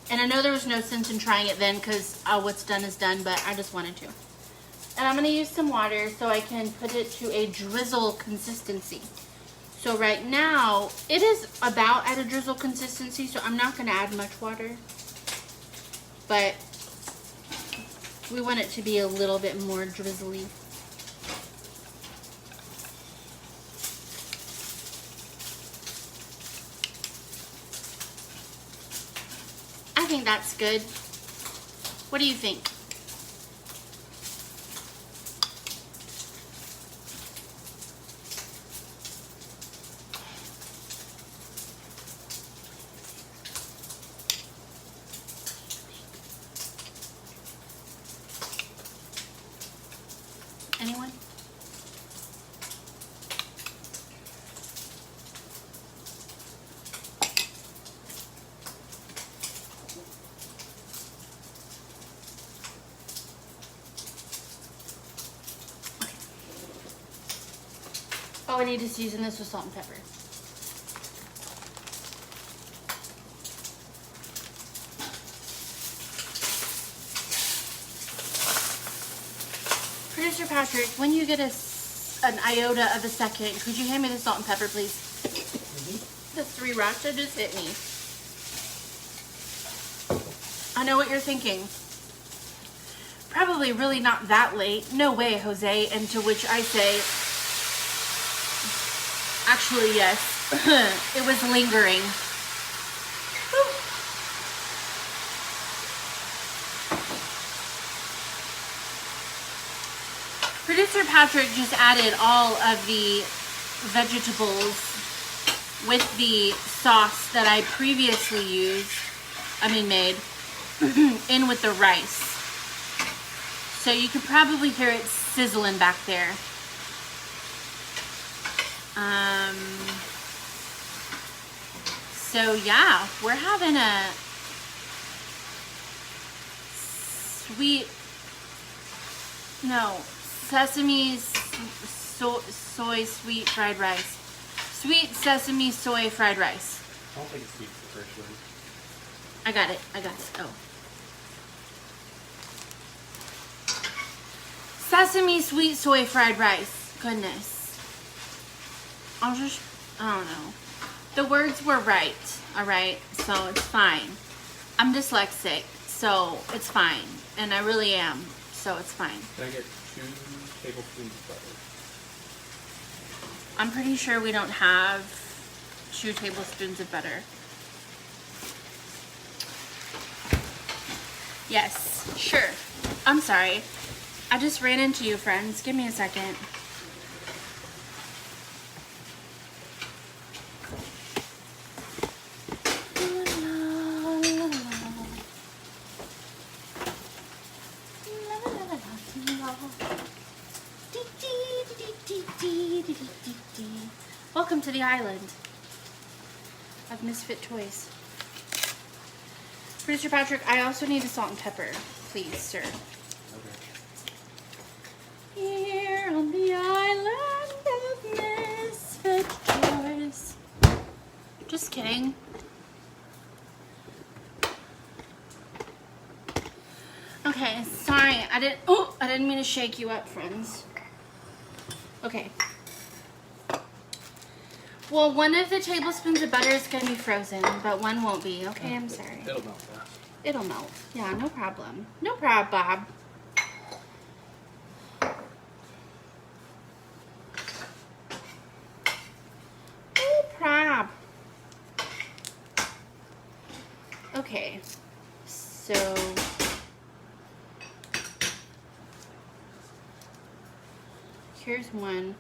And I know there was no sense in trying it then because what's done is done, but I just wanted to. And I'm going to use some water so I can put it to a drizzle consistency. So right now, it is about at a drizzle consistency, so I'm not going to add much water. But we want it to be a little bit more drizzly. I think that's good. What do you think? Anyone? Oh, I need to season this with salt and pepper. Producer Patrick, when you get an iota of a second, could you hand me the salt and pepper, please? The 3 rocks that just hit me. I know what you're thinking. Probably really not that late. No way, Jose. And to which I say, actually, yes. It was lingering. Producer Patrick just added all of the vegetables with the sauce that I previously made in with the rice. So you could probably hear it sizzling back there. So yeah, we're having a sesame soy sweet fried rice. Sweet sesame soy fried rice. I don't think it's sweet the first one. I got it. Oh. Sesame sweet soy fried rice. Goodness. I don't know. The words were right. Alright? So it's fine. I'm dyslexic. So it's fine. And I really am. So it's fine. Can I get 2 tablespoons of butter? I'm pretty sure we don't have 2 tablespoons of butter. Yes, sure. I'm sorry. I just ran into you, friends. Give me a second. Welcome to the island of misfit toys. Producer Patrick, I also need a salt and pepper, please, sir. Okay. Here on the island of misfit toys. Just kidding. Okay, sorry. I didn't mean to shake you up, friends. Okay. Well, one of the tablespoons of butter is going to be frozen, but one won't be. Okay, I'm sorry. It'll melt fast. It'll melt. Yeah, no problem. No problem, Bob. No prob. Okay. So here's one.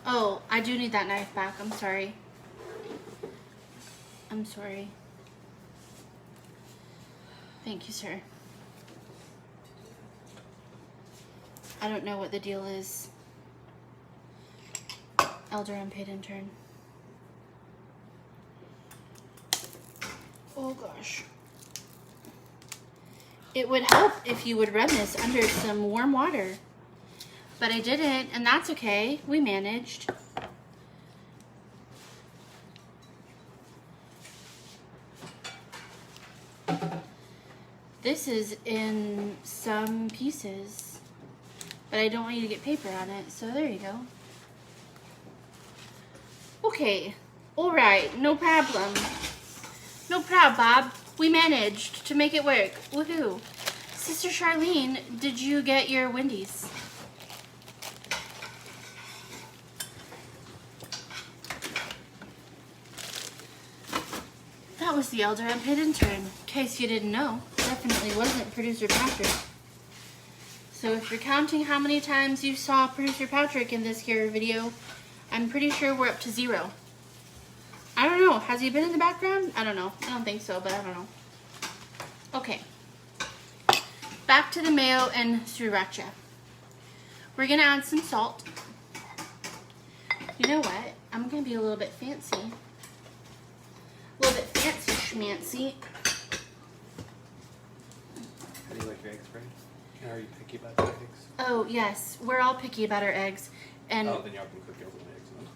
Oh, I do need that knife back. I'm sorry. I'm sorry. Thank you, sir. I don't know what the deal is. Elder unpaid intern. Oh gosh. It would help if you would run this under some warm water. But I didn't, and that's okay. We managed. This is in some pieces, but I don't want you to get paper on it, so there you go. Okay, alright, no problem. No problem, Bob. We managed to make it work. Woohoo. Sister Charlene, did you get your Wendy's? That was the elder unpaid intern. In case you didn't know, definitely wasn't Producer Patrick. So if you're counting how many times you saw Producer Patrick in this here video, I'm pretty sure we're up to 0. I don't know. Has he been in the background? I don't know. I don't think so, but I don't know. Okay. Back to the mayo and sriracha. We're going to add some salt. You know what? I'm going to be a little bit fancy. A little bit fancy schmancy. How do you like your eggs, Brady? Are you picky about the eggs? Oh, yes. We're all picky about our eggs. And Oh, then y'all can cook your own eggs, then.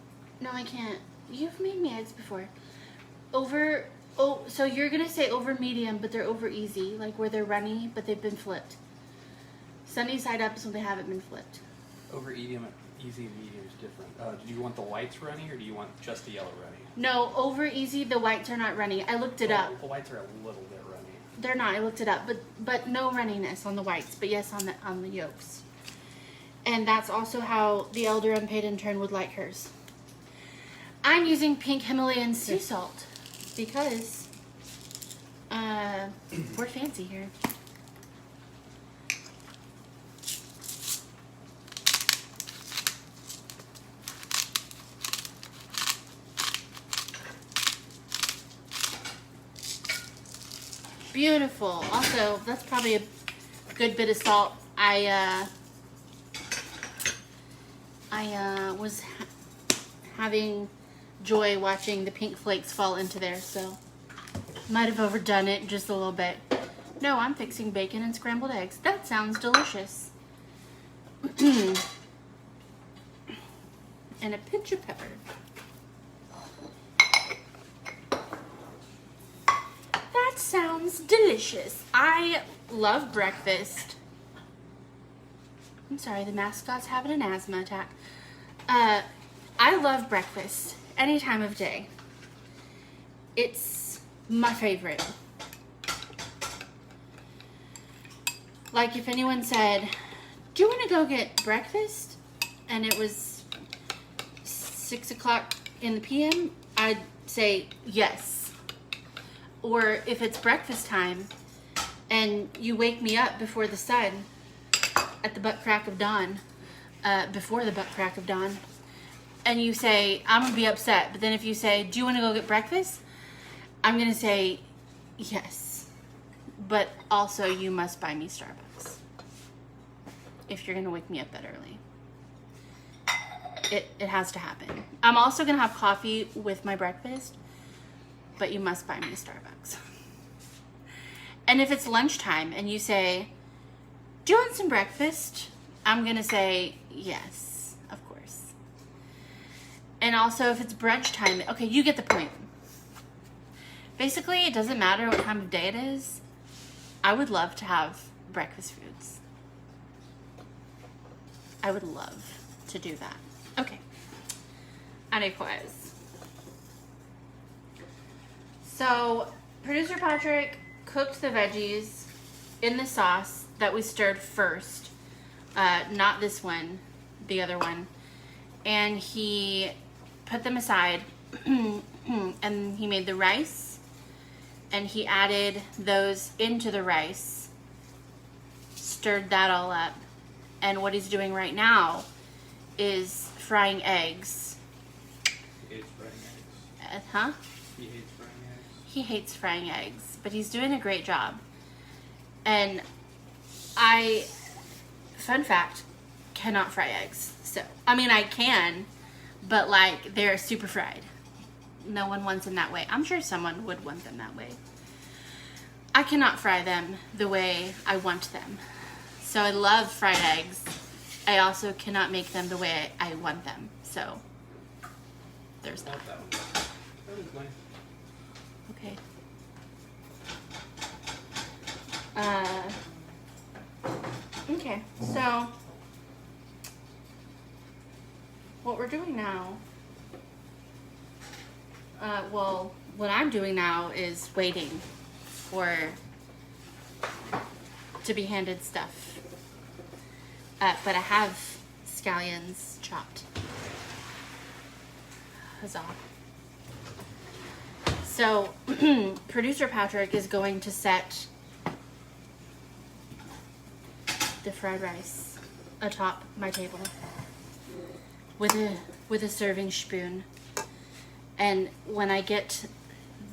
no, I can't. You've made me eggs before. So you're going to say over medium, but they're over easy. Like where they're runny, but they've been flipped. Sunny side up is when they haven't been flipped. Over easy and medium is different. Do you want the whites runny or do you want just the yellow runny? No, over easy, the whites are not runny. I looked it up. The whites are a little bit runny. They're not. I looked it up, but no runniness on the whites, but yes on the yolks. And that's also how the elder unpaid intern would like hers. I'm using pink Himalayan sea salt because we're fancy here. Beautiful. Also, that's probably a good bit of salt. I was having joy watching the pink flakes fall into there, so might have overdone it just a little bit. No, I'm fixing bacon and scrambled eggs. That sounds delicious. And a pinch of pepper. That sounds delicious. I love breakfast. I'm sorry, the mascot's having an asthma attack. I love breakfast any time of day. It's my favorite. Like if anyone said, do you want to go get breakfast? And it was 6 o'clock in the PM, I'd say yes. Or if it's breakfast time and you wake me up before the sun at the butt crack of dawn, before the butt crack of dawn, and you say, I'm going to be upset. But then if you say, do you want to go get breakfast? I'm going to say yes. But also you must buy me Starbucks if you're going to wake me up that early. It has to happen. I'm also going to have coffee with my breakfast, but you must buy me Starbucks. And if it's lunchtime and you say, do you want some breakfast? I'm going to say yes, of course. And also if it's brunch time, okay, you get the point. Basically, it doesn't matter what time of day it is. I would love to have breakfast foods. I would love to do that. Okay. Anyways. So, Producer Patrick cooked the veggies in the sauce that we stirred first. Not this one, the other one. And he put them aside and he made the rice and he added those into the rice, stirred that all up. And what he's doing right now is frying eggs. He hates frying eggs. Huh? He hates frying eggs. He hates frying eggs, but he's doing a great job. And I, fun fact, cannot fry eggs. So, I mean, I can, but like they're super fried. No one wants them that way. I'm sure someone would want them that way. I cannot fry them the way I want them. So I love fried eggs. I also cannot make them the way I want them. So there's that. Not that one. That was nice. Okay. Okay, so what we're doing now, well, what I'm doing now is waiting for to be handed stuff. But I have scallions chopped. Huzzah. So, producer Patrick is going to set the fried rice atop my table with a serving spoon. And when I get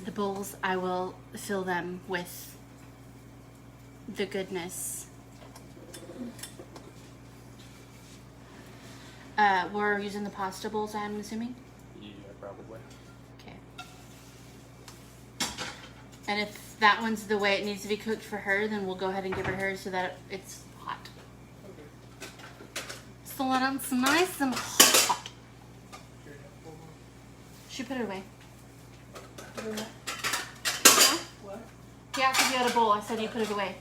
the bowls, I will fill them with the goodness. We're using the pasta bowls, I'm assuming? Yeah, probably. Okay. And if that one's the way it needs to be cooked for her, then we'll go ahead and give her hers so that it's hot. Okay. So that it's nice and hot. She put it away. Huh? What? He asked if you had a bowl. I said you put it away.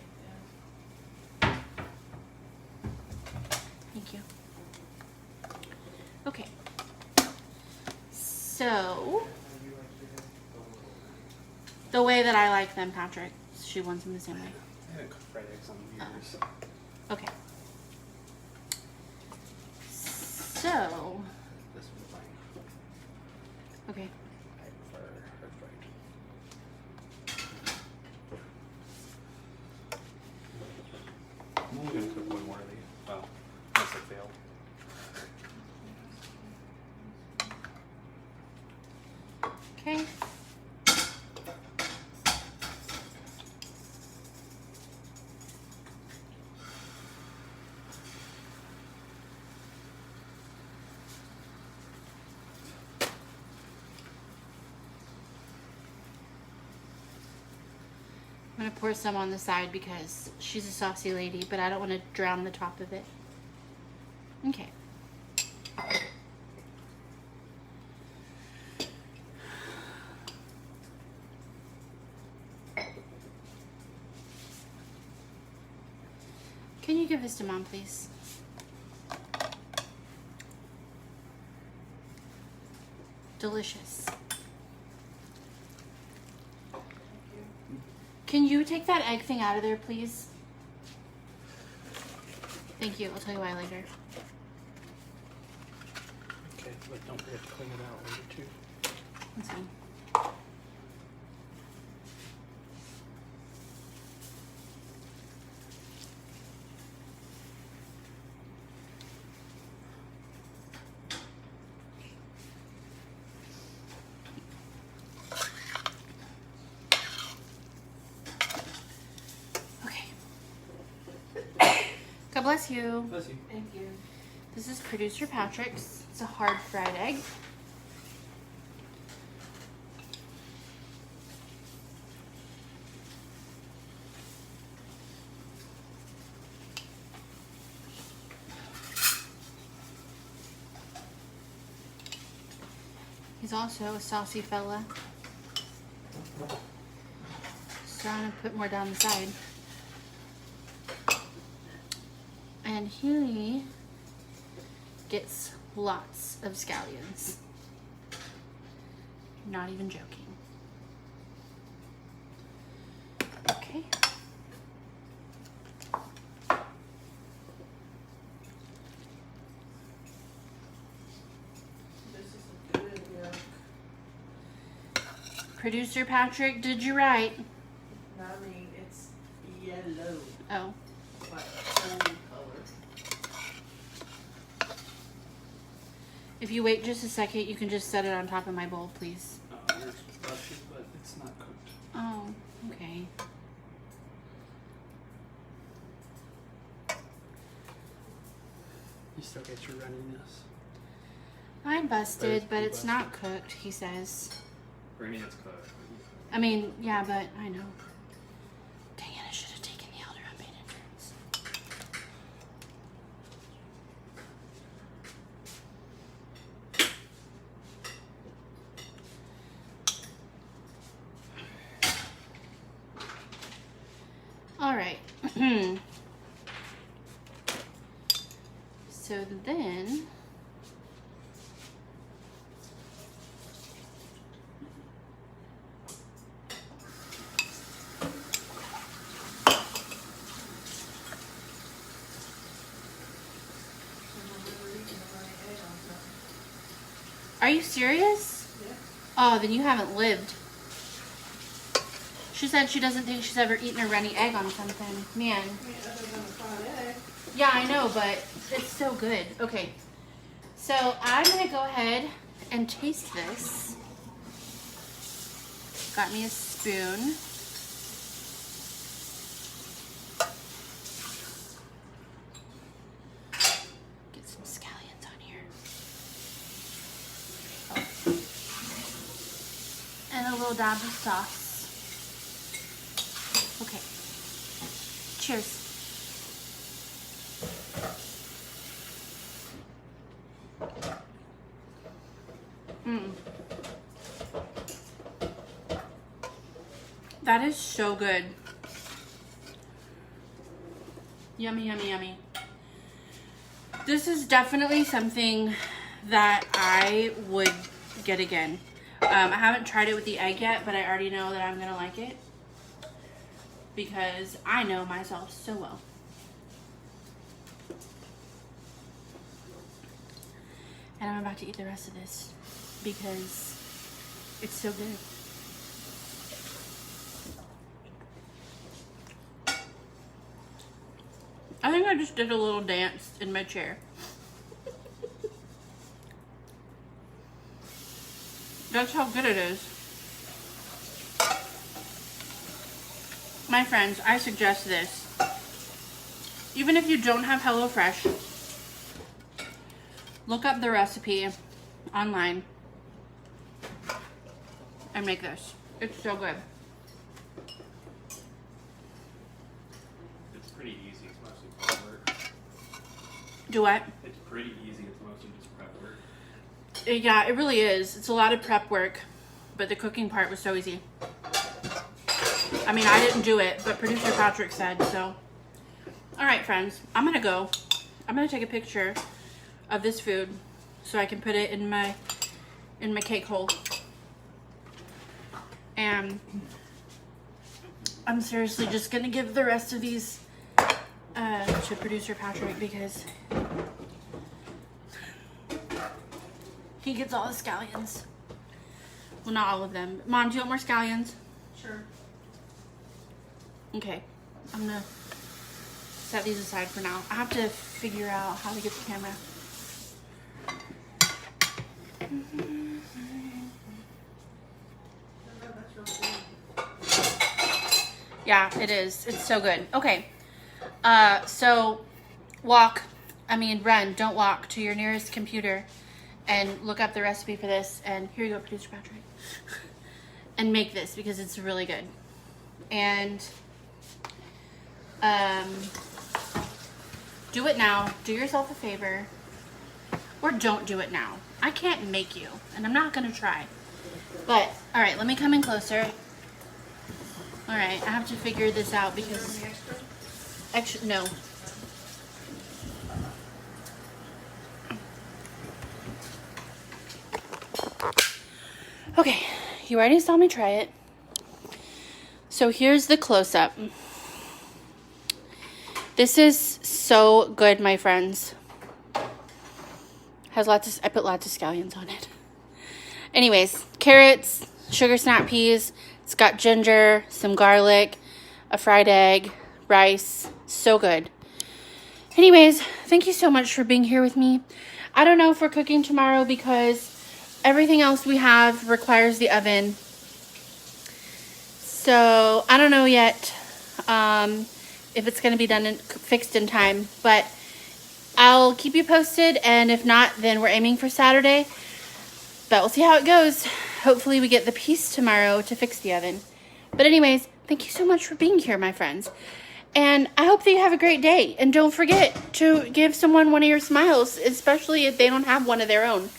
Thank you. Okay. So, the way that I like them, Patrick, she wants them the same way. I haven't cooked fried eggs on years. Okay. So, This one's fine. okay. I prefer her fried. I'm only gonna cook one more of these. Well, unless it failed. Okay. I'm gonna pour some on the side because she's a saucy lady, but I don't want to drown the top of it. Okay. Can you give this to Mom, please? Delicious. Can you take that egg thing out of there, please? Thank you. I'll tell you why later. Okay, but don't forget to clean it out later too. That's fine. God bless you. Bless you. Thank you. This is producer Patrick's. It's a hard fried egg. He's also a saucy fella. So I'm gonna put more down the side. And he gets lots of scallions. Not even joking. Okay. This is good milk. Producer Patrick, did you write? I mean, it's yellow, Oh. like gold color. If you wait just a second, you can just set it on top of my bowl, please. Yours rusted, but it's not cooked. Oh, okay. You still get your runniness. I'm busted, but you it's not cooked, he says. For me, it's cooked. I mean, yeah, but I know. Dang it, I should have taken the elder unpainted turns. All right. So then, are you serious? Yeah. Oh, then you haven't lived. She said she doesn't think she's ever eaten a runny egg on something. Man. I mean, other than a fried egg. Yeah, I know, but it's so good. Okay. So I'm going to go ahead and taste this. Got me a spoon. Get some scallions on here. And a little dab of sauce. Okay. Cheers. That is so good. Yummy, yummy, yummy. This is definitely something that I would get again. I haven't tried it with the egg yet, but I already know that I'm gonna like it because I know myself so well. And I'm about to eat the rest of this because it's so good. I think I just did a little dance in my chair. That's how good it is. My friends, I suggest this. Even if you don't have HelloFresh, look up the recipe online and make this. It's so good. It's pretty easy. It's mostly prep work. Do what? It's pretty easy. It's mostly just prep work. Yeah, it really is. It's a lot of prep work, but the cooking part was so easy. I mean, I didn't do it, but producer Patrick said so. All right, friends, I'm gonna go. I'm gonna take a picture of this food so I can put it in my cake hole. And I'm seriously just gonna give the rest of these to producer Patrick because he gets all the scallions. Well, not all of them. Mom, do you want more scallions? Sure. Okay, I'm gonna set these aside for now. I have to figure out how to get the camera. Yeah, it is. It's so good. Okay, so run, don't walk to your nearest computer and look up the recipe for this. And here you go, producer Patrick. And make this because it's really good. And do it now. Do yourself a favor. Or don't do it now. I can't make you. And I'm not going to try. But, alright, let me come in closer. Alright, I have to figure this out because... Extra, no. Okay, you already saw me try it. So here's the close-up. This is so good, my friends. Has lots of, I put lots of scallions on it. Anyways, carrots, sugar snap peas. It's got ginger, some garlic, a fried egg, rice. So good. Anyways, thank you so much for being here with me. I don't know if we're cooking tomorrow because everything else we have requires the oven. So I don't know yet if it's going to be done and fixed in time, but I'll keep you posted, and if not, then we're aiming for Saturday, but we'll see how it goes. Hopefully we get the piece tomorrow to fix the oven. But anyways, thank you so much for being here, my friends, and I hope that you have a great day, and don't forget to give someone one of your smiles, especially if they don't have one of their own.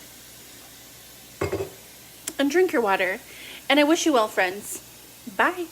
And drink your water, and I wish you well, friends. Bye.